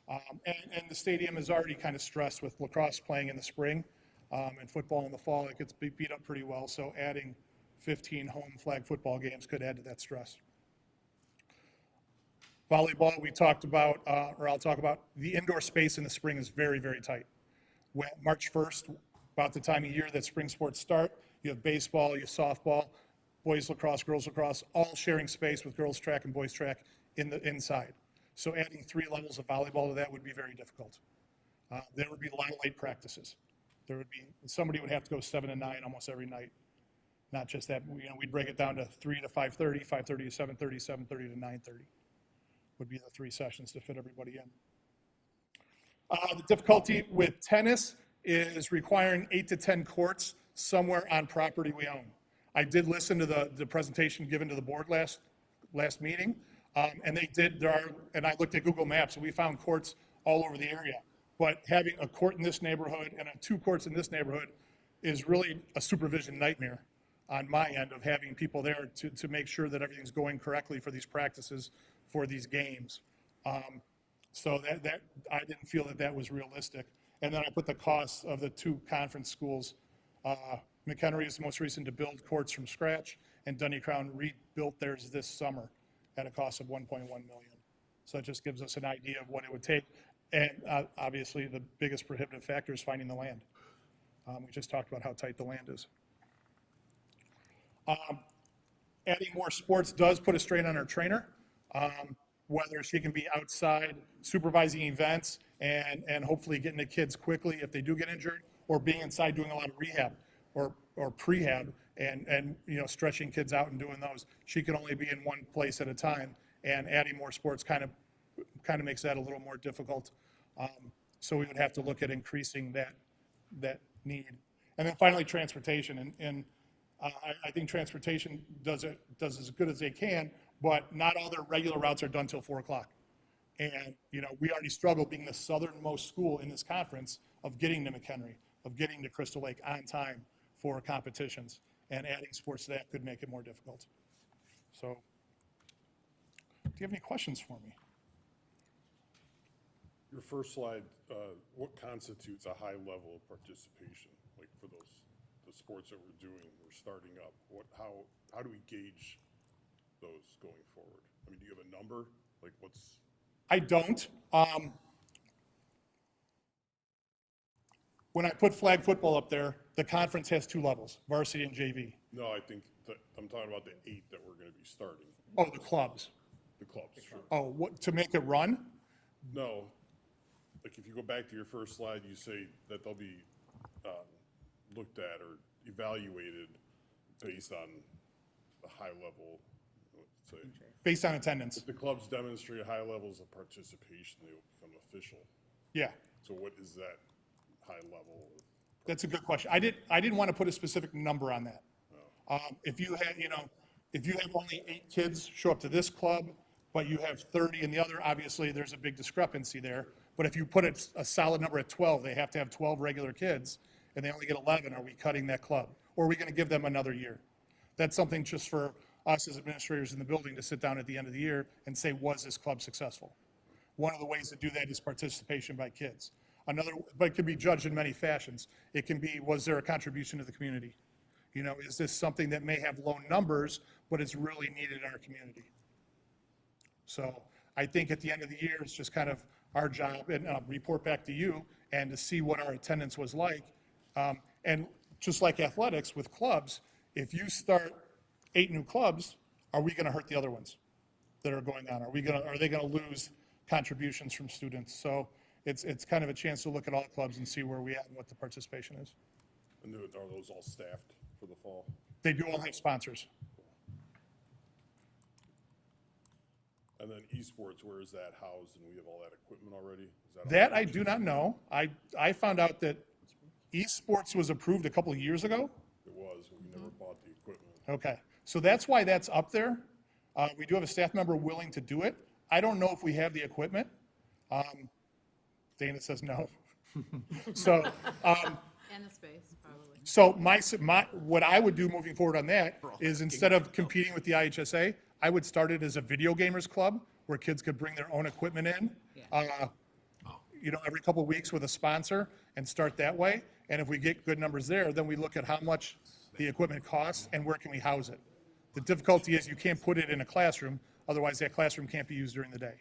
And the stadium is already kind of stressed with lacrosse playing in the spring and football in the fall. It gets beat up pretty well, so adding 15 home flag football games could add to that stress. Volleyball, we talked about, or I'll talk about, the indoor space in the spring is very, very tight. When March 1st, about the time of year that spring sports start, you have baseball, you have softball, boys lacrosse, girls lacrosse, all sharing space with girls track and boys track inside. So adding 3 levels of volleyball to that would be very difficult. There would be a lot of late practices. Somebody would have to go 7 to 9 almost every night. Not just that, we'd break it down to 3 to 5:30, 5:30 to 7:30, 7:30 to 9:30 would be the 3 sessions to fit everybody in. The difficulty with tennis is requiring 8 to 10 courts somewhere on property we own. I did listen to the presentation given to the board last meeting, and and I looked at Google Maps, and we found courts all over the area. But having a court in this neighborhood and 2 courts in this neighborhood is really a supervision nightmare on my end of having people there to make sure that everything's going correctly for these practices, for these games. So that I didn't feel that was realistic. And then I put the costs of the 2 conference schools. McHenry is the most recent to build courts from scratch, and Dunny Crown rebuilt theirs this summer at a cost of $1.1 million. So it just gives us an idea of what it would take. And obviously, the biggest prohibitive factor is finding the land. We just talked about how tight the land is. Adding more sports does put a strain on our trainer, whether she can be outside supervising events and hopefully getting the kids quickly if they do get injured, or being inside doing a lot of rehab or prehab and stretching kids out and doing those. She can only be in one place at a time, and adding more sports kind of makes that a little more difficult. So we would have to look at increasing that need. And then finally, transportation. And I think transportation does as good as they can, but not all their regular routes are done till 4 o'clock. And, we already struggle being the southernmost school in this conference of getting to McHenry, of getting to Crystal Lake on time for competitions. And adding sports to that could make it more difficult. So, do you have any questions for me? Your first slide, what constitutes a high level of participation? Like for the sports that we're doing, we're starting up. How do we gauge those going forward? I mean, do you have a number? Like what's? I don't. When I put flag football up there, the conference has 2 levels, varsity and JV. No, I think I'm talking about the 8 that we're going to be starting. Oh, the clubs. The clubs, sure. Oh, to make it run? No. Like if you go back to your first slide, you say that they'll be looked at or evaluated based on the high level, let's say. Based on attendance. If the clubs demonstrate high levels of participation, they will become official. Yeah. So what is that high level? That's a good question. I didn't want to put a specific number on that. If you have only 8 kids show up to this club, but you have 30 in the other, obviously there's a big discrepancy there. But if you put a solid number at 12, they have to have 12 regular kids, and they only get 11, are we cutting that club? Or are we going to give them another year? That's something just for us as administrators in the building to sit down at the end of the year and say, was this club successful? One of the ways to do that is participation by kids. But it can be judged in many fashions. It can be, was there a contribution to the community? Is this something that may have low numbers, but it's really needed in our community? So I think at the end of the year, it's just kind of our job and report back to you and to see what our attendance was like. And just like athletics with clubs, if you start 8 new clubs, are we going to hurt the other ones that are going on? Are they going to lose contributions from students? So it's kind of a chance to look at all clubs and see where we at and what the participation is. And are those all staffed for the fall? They do all have sponsors. And then esports, where is that housed? And we have all that equipment already? That I do not know. I found out that esports was approved a couple of years ago. It was, but we never bought the equipment. Okay, so that's why that's up there. We do have a staff member willing to do it. I don't know if we have the equipment. Dana says no. So. And the space, probably. So what I would do moving forward on that is instead of competing with the IHSA, I would start it as a video gamers club where kids could bring their own equipment in, every couple of weeks with a sponsor and start that way. And if we get good numbers there, then we look at how much the equipment costs and where can we house it. The difficulty is you can't put it in a classroom, otherwise that classroom can't be used during the day.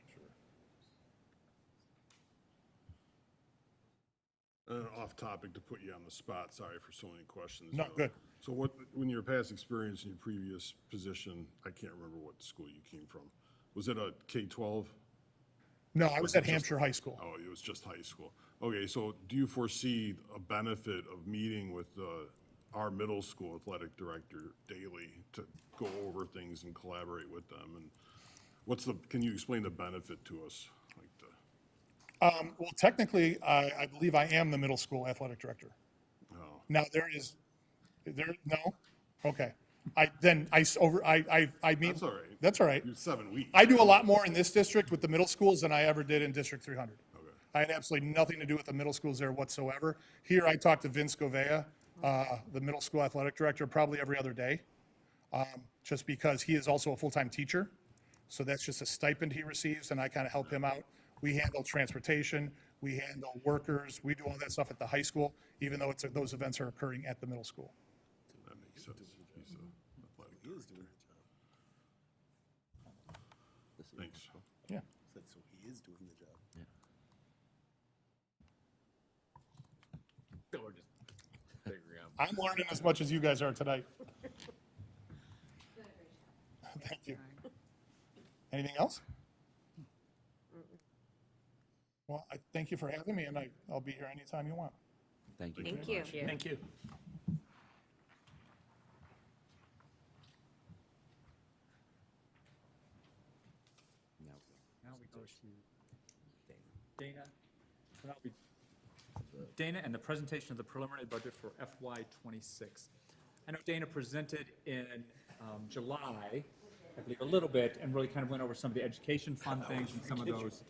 Off topic to put you on the spot, sorry for so many questions. No, good. So when your past experience in your previous position, I can't remember what school you came from. Was it a K-12? No, I was at Hampshire High School. Oh, it was just high school. Okay, so do you foresee a benefit of meeting with our middle school athletic director daily to go over things and collaborate with them? And can you explain the benefit to us? Like Well, technically, I believe I am the middle school athletic director. oh, Now, no? Okay. I mean. That's all right. That's all right. You're 7 weeks. I do a lot more in this district with the middle schools than I ever did in District 300. Okay. I had absolutely nothing to do with the middle schools there whatsoever. Here, I talk to Vince Govea, the middle school athletic director, probably every other day, just because he is also a full-time teacher. So that's just a stipend he receives, and I kind of help him out. We handle transportation, we handle workers, we do all that stuff at the high school, even though those events are occurring at the middle school. That makes sense. He's an athletic director. Thanks. Yeah. So he is doing the job. So we're just figuring out. I'm learning as much as you guys are tonight. Thank you. Anything else? Well, I thank you for having me, and I'll be here anytime you want. Thank you. Thank you. Thank you. Now we go to Dana. So now we, Dana and the presentation of the preliminary budget for FY '26. I know Dana presented in July, I believe, a little bit, and really kind of went over some of the education fund things and some of those.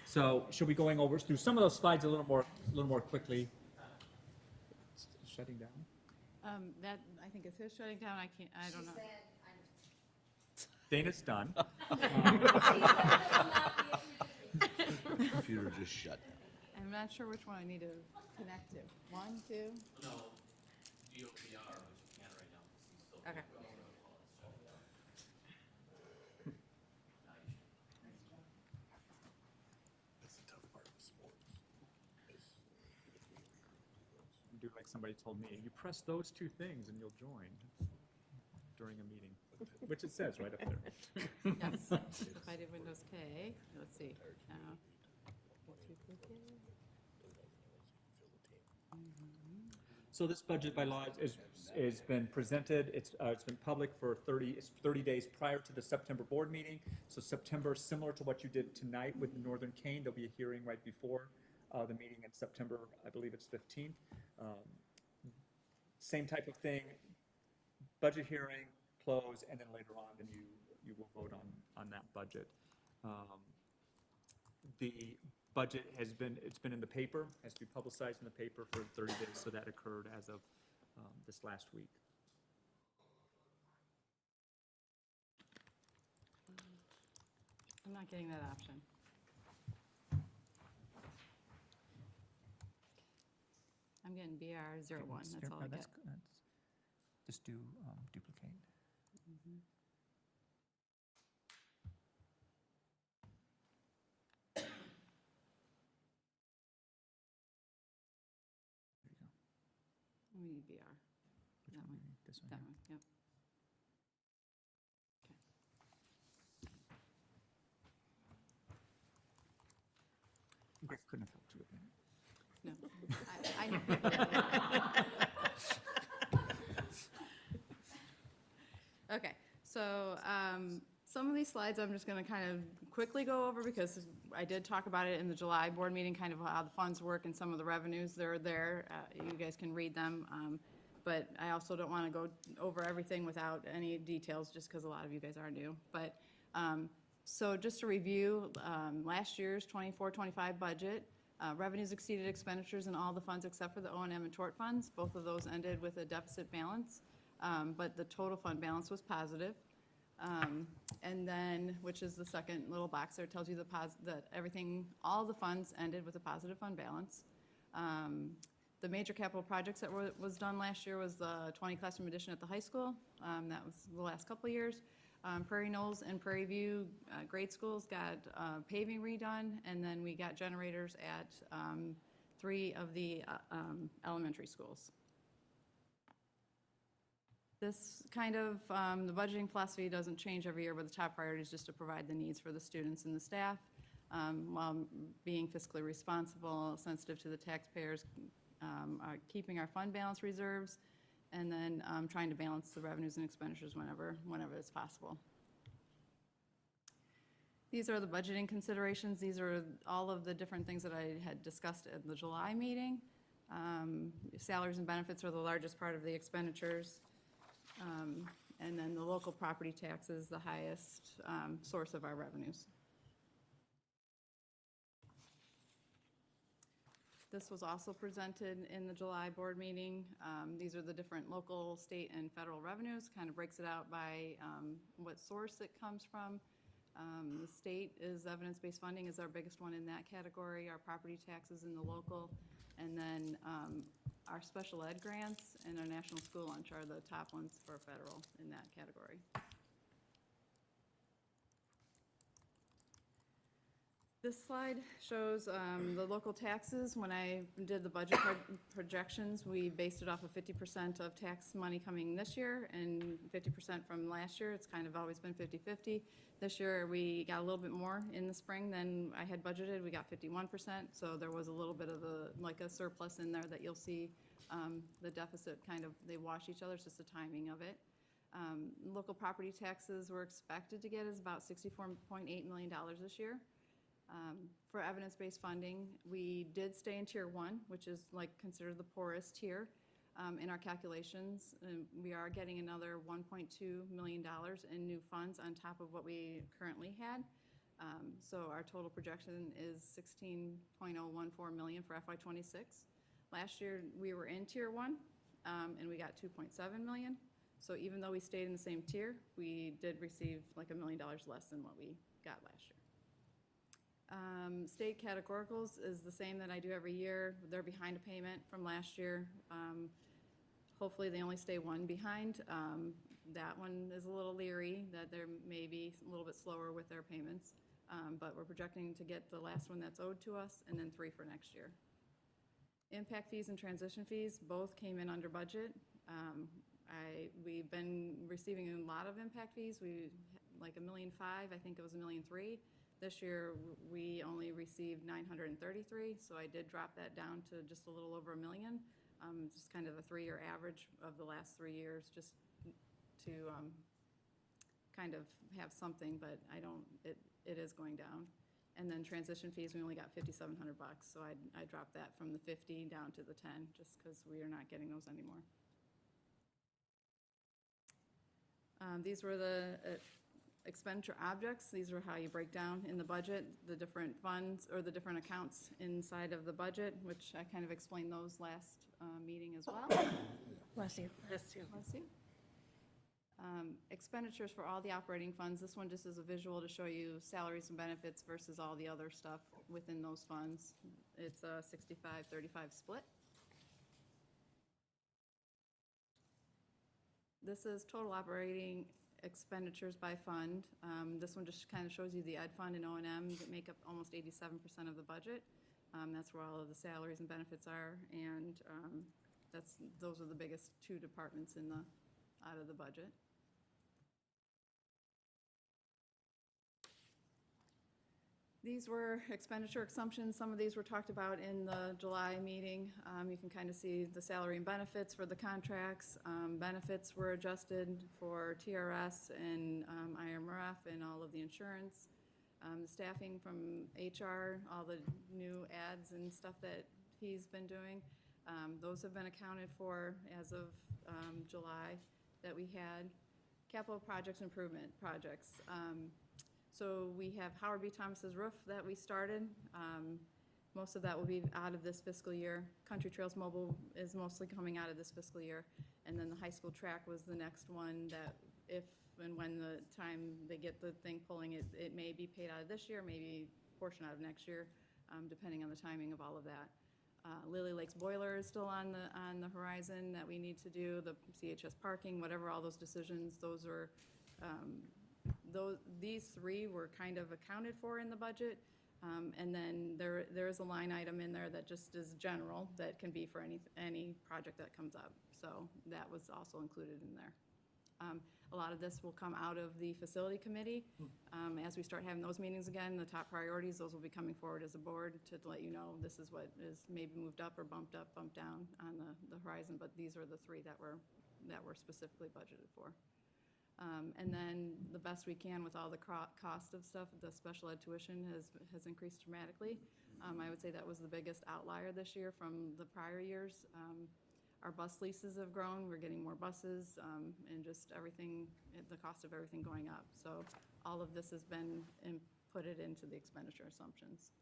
So should we going over through some of those slides a little more quickly? It's shutting down. That, I think is his shutting down. I don't know. Dana's done. Computer just shut down. I'm not sure which one I need to connect to. 1, 2? No, DOPR, but you can't right now. Okay. That's the tough part of sports. Do like somebody told me, you press those two things and you'll join during a meeting, which it says right up there. Yes. If I did Windows K, let's see. So this budget by law is been presented, it's been public for 30 days prior to the September board meeting. So September, similar to what you did tonight with the Northern Kane, there'll be a hearing right before the meeting in September, I believe it's 15th. Same type of thing, budget hearing, close, and then later on, then you will vote on that budget. The budget it's been in the paper, has to be publicized in the paper for 30 days, so that occurred as of this last week. I'm not getting that option. I'm getting BR01, that's all I get. Just do duplicate. We need BR. Which That one do one. you need? This one? That one, yep. Greg couldn't have helped you with that. No. Okay, so some of these slides I'm just going to kind of quickly go over because I did talk about it in the July board meeting, kind of how the funds work and some of the revenues that are there. You guys can read them, but I also don't want to go over everything without any details just because a lot of you guys are new. But so just to review, last year's 24-25 budget, revenues exceeded expenditures in all the funds except for the O&M and tort funds. Both of those ended with a deficit balance, but the total fund balance was positive. And then, which is the second little box there, tells you that everything, all the funds ended with a positive fund balance. The major capital projects that was done last year was the 20 classroom addition at the high school. That was the last couple of years. Prairie Knolls and Prairie View grade schools got paving redone, and then we got generators at 3 of the elementary schools. This kind of, the budgeting philosophy doesn't change every year, but the top priority is just to provide the needs for the students and the staff, while being fiscally responsible, sensitive to the taxpayers, keeping our fund balance reserves, and then trying to balance the revenues and expenditures whenever it's possible. These are the budgeting considerations. These are all of the different things that I had discussed at the July meeting. Salaries and benefits are the largest part of the expenditures. And then the local property tax is the highest source of our revenues. This was also presented in the July board meeting. These are the different local, state, and federal revenues, kind of breaks it out by what source it comes from. The state is evidence-based funding is our biggest one in that category, our property taxes in the local, and then our special ed grants and our national school lunch are the top ones for federal in that category. This slide shows the local taxes. When I did the budget projections, we based it off of 50% of tax money coming this year and 50% from last year. It's kind of always been 50-50. This year we got a little bit more in the spring than I had budgeted. We got 51%, so there was a little bit of a surplus in there that you'll see. The deficit kind of, they wash each other, it's just the timing of it. Local property taxes we're expected to get is about $64.8 million this year. For evidence-based funding, we did stay in tier 1, which is considered the poorest tier in our calculations. We are getting another $1.2 million in new funds on top of what we currently had. So our total projection is $16.014 million for FY26. Last year we were in tier 1 and we got $2.7 million. So even though we stayed in the same tier, we did receive $1 million less than what we got last year. State categoricals is the same that I do every year. They're behind a payment from last year. Hopefully they only stay one behind. That one is a little leery that they're maybe a little bit slower with their payments, but we're projecting to get the last one that's owed to us and then 3 for next year. Impact fees and transition fees both came in under budget. We've been receiving a lot of impact fees. We like $1.5 million, I think it was $1.3 million. This year, we only received $933, so I did drop that down to just a little over $1 million. Just kind of a 3-year average of the last 3 years, just to kind of have something, but it is going down. And then transition fees, we only got $5,700, so I dropped that from the 50 down to the 10, just because we are not getting those anymore. These were the expenditure objects. These are how you break down in the budget the different funds or the different accounts inside of the budget, which I kind of explained those last meeting as well. Bless you. Bless you. Expenditures for all the operating funds. This one just is a visual to show you salaries and benefits versus all the other stuff within those funds. It's a 65-35 split. This is total operating expenditures by fund. This one just kind of shows you the ed fund and O&M that make up almost 87% of the budget. That's where all of the salaries and benefits are, and those are the biggest 2 departments out of the budget. These were expenditure assumptions. Some of these were talked about in the July meeting. You can kind of see the salary and benefits for the contracts. Benefits were adjusted for TRS and IMRF and all of the insurance. The staffing from HR, all the new ads and stuff that he's been doing, those have been accounted for as of July that we had. Capital projects, improvement projects. So we have Howard B. Thomas's roof that we started. Most of that will be out of this fiscal year. Country Trails Mobile is mostly coming out of this fiscal year. And then the high school track was the next one that if and when the time they get the thing pulling, it may be paid out of this year, maybe a portion out of next year, depending on the timing of all of that. Lily Lake's boiler is still on the horizon that we need to do, the CHS parking, whatever, all those decisions, those are, these 3 were kind of accounted for in the budget. And then there is a line item in there that just is general, that can be for any project that comes up. So that was also included in there. A lot of this will come out of the facility committee. As we start having those meetings again, the top priorities, those will be coming forward as a board to let you know this is what is maybe moved up, bumped down on the horizon, but these are the three that were specifically budgeted for. And then the best we can with all the cost of stuff, the special ed tuition has increased dramatically. I would say that was the biggest outlier this year from the prior years. Our bus leases have grown, we're getting more buses, and just everything, the cost of everything going up. So all of this has been inputted into the expenditure assumptions.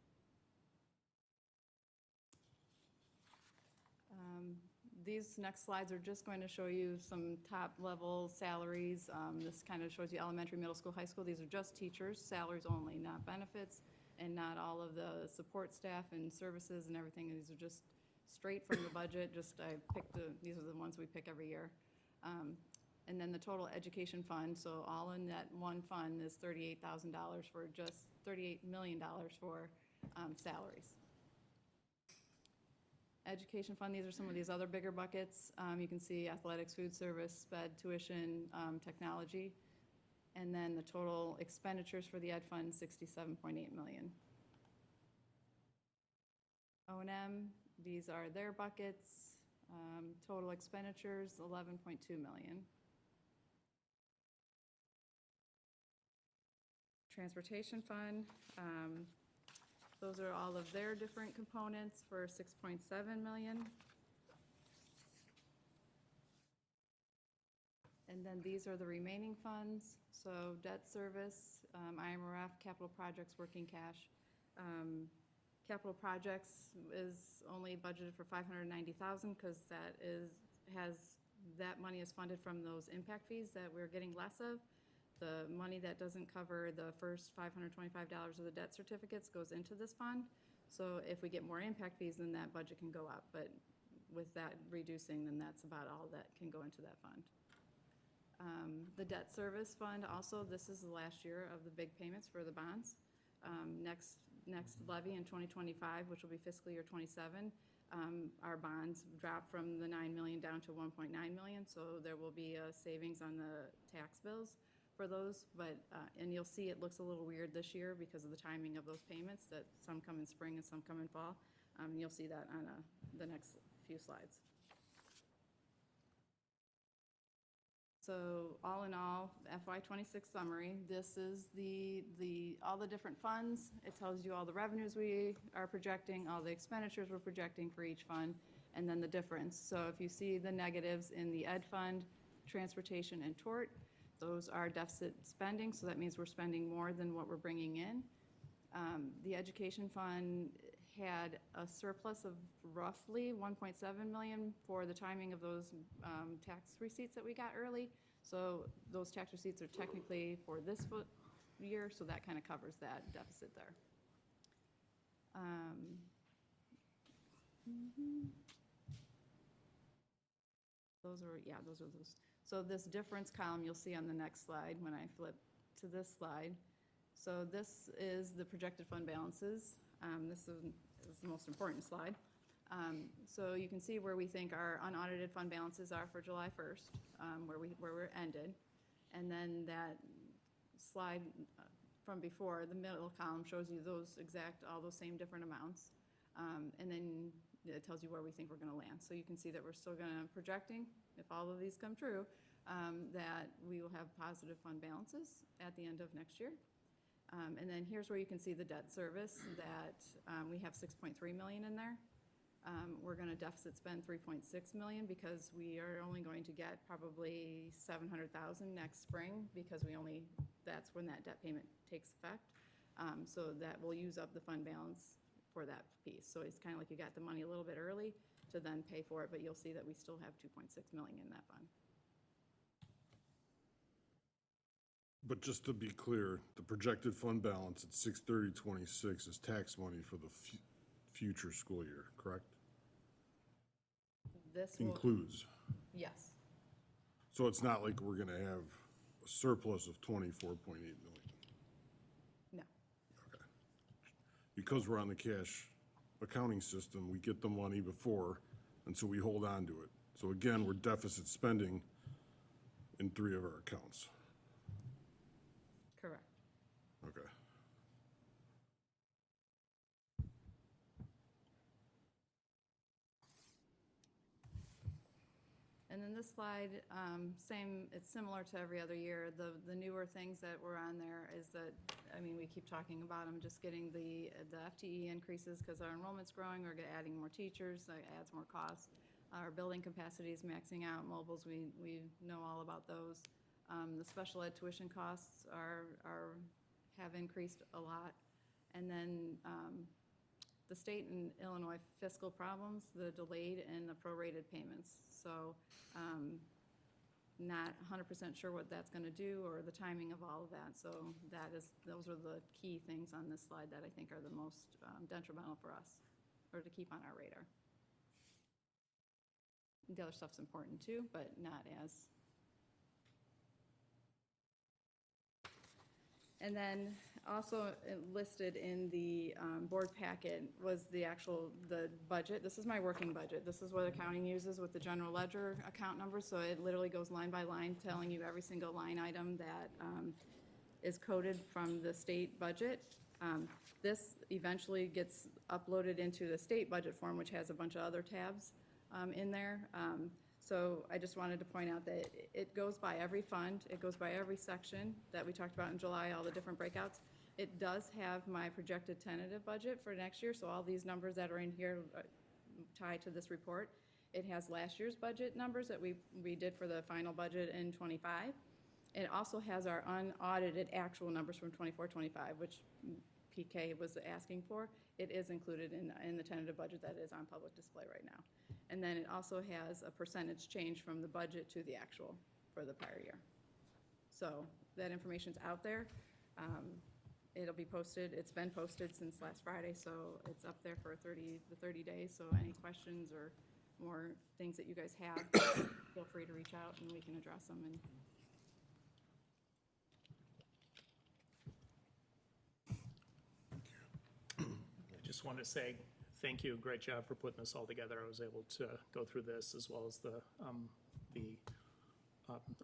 These next slides are just going to show you some top-level salaries. This kind of shows you elementary, middle school, high school. These are just teachers, salaries only, not benefits, and not all of the support staff and services and everything. These are just straight from the budget. These are the ones we pick every year. And then the total education fund, so all in that one fund is $38,000 for just $38 million for salaries. Education fund, these are some of these other bigger buckets. You can see athletics, food service, sped, tuition, technology. And then the total expenditures for the ed fund, $67.8 million. O&M, these are their buckets. Total expenditures, $11.2 million. Transportation fund, those are all of their different components for $6.7 million. And then these are the remaining funds. So debt service, IMRF, capital projects, working cash. Capital projects is only budgeted for $590,000 because that money is funded from those impact fees that we're getting less of. The money that doesn't cover the first $525 of the debt certificates goes into this fund. So if we get more impact fees, then that budget can go up. But with that reducing, then that's about all that can go into that fund. The debt service fund also, this is the last year of the big payments for the bonds. Next levy in 2025, which will be fiscal year 27, our bonds drop from the $9 million down to $1.9 million. So there will be a savings on the tax bills for those, but and you'll see it looks a little weird this year because of the timing of those payments, that some come in spring and some come in fall. You'll see that on the next few slides. So all in all, FY26 summary, this is all the different funds. It tells you all the revenues we are projecting, all the expenditures we're projecting for each fund, and then the difference. So if you see the negatives in the ed fund, transportation, and tort, those are deficit spending, so that means we're spending more than what we're bringing in. The education fund had a surplus of roughly $1.7 million for the timing of those tax receipts that we got early. So those tax receipts are technically for this year, so that kind of covers that deficit there. Those are those. So this difference column you'll see on the next slide when I flip to this slide. So this is the projected fund balances. This is the most important slide. So you can see where we think our unaudited fund balances are for July 1st, where we're ended. And then that slide from before, the middle column shows you all those same different amounts. And then it tells you where we think we're going to land. So you can see that we're still projecting, if all of these come true, that we will have positive fund balances at the end of next year. And then here's where you can see the debt service, that we have $6.3 million in there. We're going to deficit spend $3.6 million because we are only going to get probably $700,000 next spring because that's when that debt payment takes effect. So that will use up the fund balance for that piece. So it's kind of like you got the money a little bit early to then pay for it, but you'll see that we still have $2.6 million in that fund. But just to be clear, the projected fund balance at 6/30/26 is tax money for the future school year, correct? This includes. Yes. So it's not like we're going to have a surplus of 24.8 million. No. Okay. because we're on the cash accounting system, we get the money before, and so we hold on to it. So again, we're deficit spending in 3 of our accounts. Correct. Okay. And then this slide, it's similar to every other year. The newer things that were on there is that, I mean, we keep talking about them, just getting the FTE increases because our enrollment's growing, we're adding more teachers, that adds more costs. Our building capacity is maxing out, mobiles, we know all about those. The special ed tuition costs have increased a lot. And then the state and Illinois fiscal problems, the delayed and the prorated payments. So not 100% sure what that's going to do or the timing of all of that. So those are the key things on this slide that I think are the most detrimental for us or to keep on our radar. The other stuff's important too, but not as. And then also listed in the board packet was the budget. This is my working budget. This is what accounting uses with the general ledger account numbers. So it literally goes line by line, telling you every single line item that is coded from the state budget. This eventually gets uploaded into the state budget form, which has a bunch of other tabs in there. So I just wanted to point out that it goes by every fund, it goes by every section that we talked about in July, all the different breakouts. It does have my projected tentative budget for next year, so all these numbers that are in here tie to this report. It has last year's budget numbers that we did for the final budget in '25. It also has our unaudited actual numbers from '24-25, which PK was asking for. It is included in the tentative budget that is on public display right now. And then it also has a percentage change from the budget to the actual for the prior year. So that information's out there. It'll be posted. It's been posted since last Friday, so it's up there for the 30 days. So any questions or more things that you guys have, feel free to reach out and we can address them. I just want to say thank you. Great job for putting this all together. I was able to go through this as well as the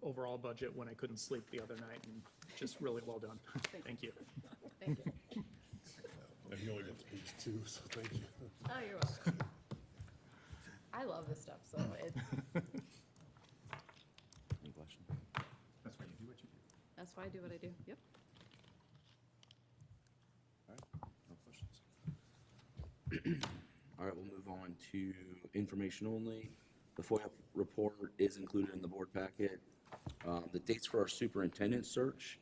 overall budget when I couldn't sleep the other night, and just really well done. Thank you. Thank you. And he only got to page 2, so thank you. Oh, you're welcome. I love this stuff, so it. Any questions? That's why you do what you do. That's why I do what I do. Yep. All right, no questions. All right, we'll move on to information only. The FOIA report is included in the board packet. The dates for our superintendent search,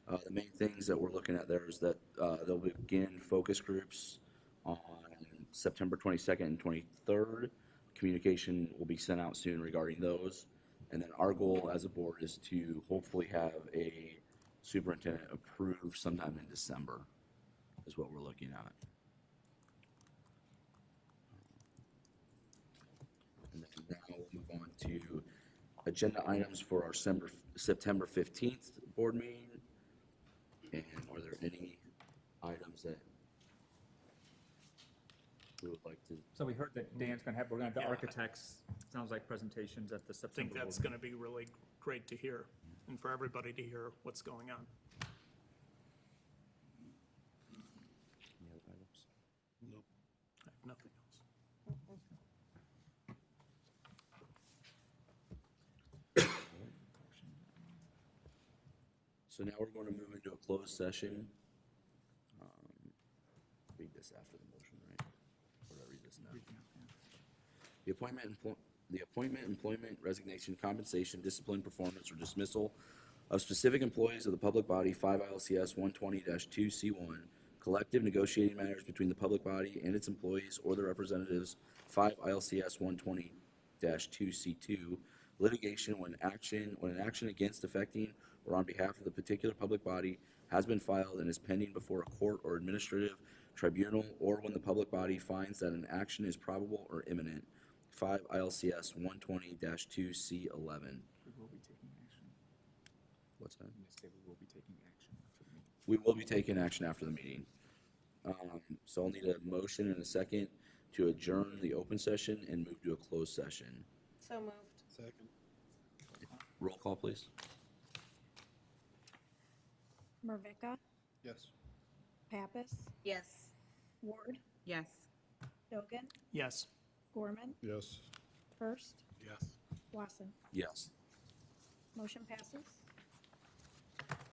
the main things that we're looking at there is that they'll begin focus groups on September 22nd and 23rd. Communication will be sent out soon regarding those. And then our goal as a board is to hopefully have a superintendent approved sometime in December is what we're looking at. And then now we'll move on to agenda items for our September 15th board meeting. And are there any items that we would like to? So we heard that Dan's gonna have, we're gonna have the Yeah. architects, sounds like presentations at the I September. think that's board going to be really great to hear and for everybody to hear what's going on. Any other items? Nope. I have nothing else. So now we're going to move into a closed session. Read this after the motion, right? Or do I read this now? The appointment, employment, resignation, compensation, discipline, performance, or dismissal of specific employees of the public body, 5 ILCS 120-2C1, collective negotiating matters between the public body and its employees or their representatives, 5 ILCS 120-2C2, litigation when an action against affecting or on behalf of the particular public body has been filed and is pending before a court or administrative tribunal, or when the public body finds that an action is probable or imminent, 5 ILCS 120-2C11. We will be taking action. What's that? We will be taking action after the meeting. We will be taking action after the meeting. So I'll need a motion and a second to adjourn the open session and move to a closed session. So moved. Second. Roll call, please. Mervika, Yes. Pappas, Yes. Ward, Yes. Dogan, Yes. Gorman, Yes. Hurst, Yes. Wasson. Yes. Motion passes.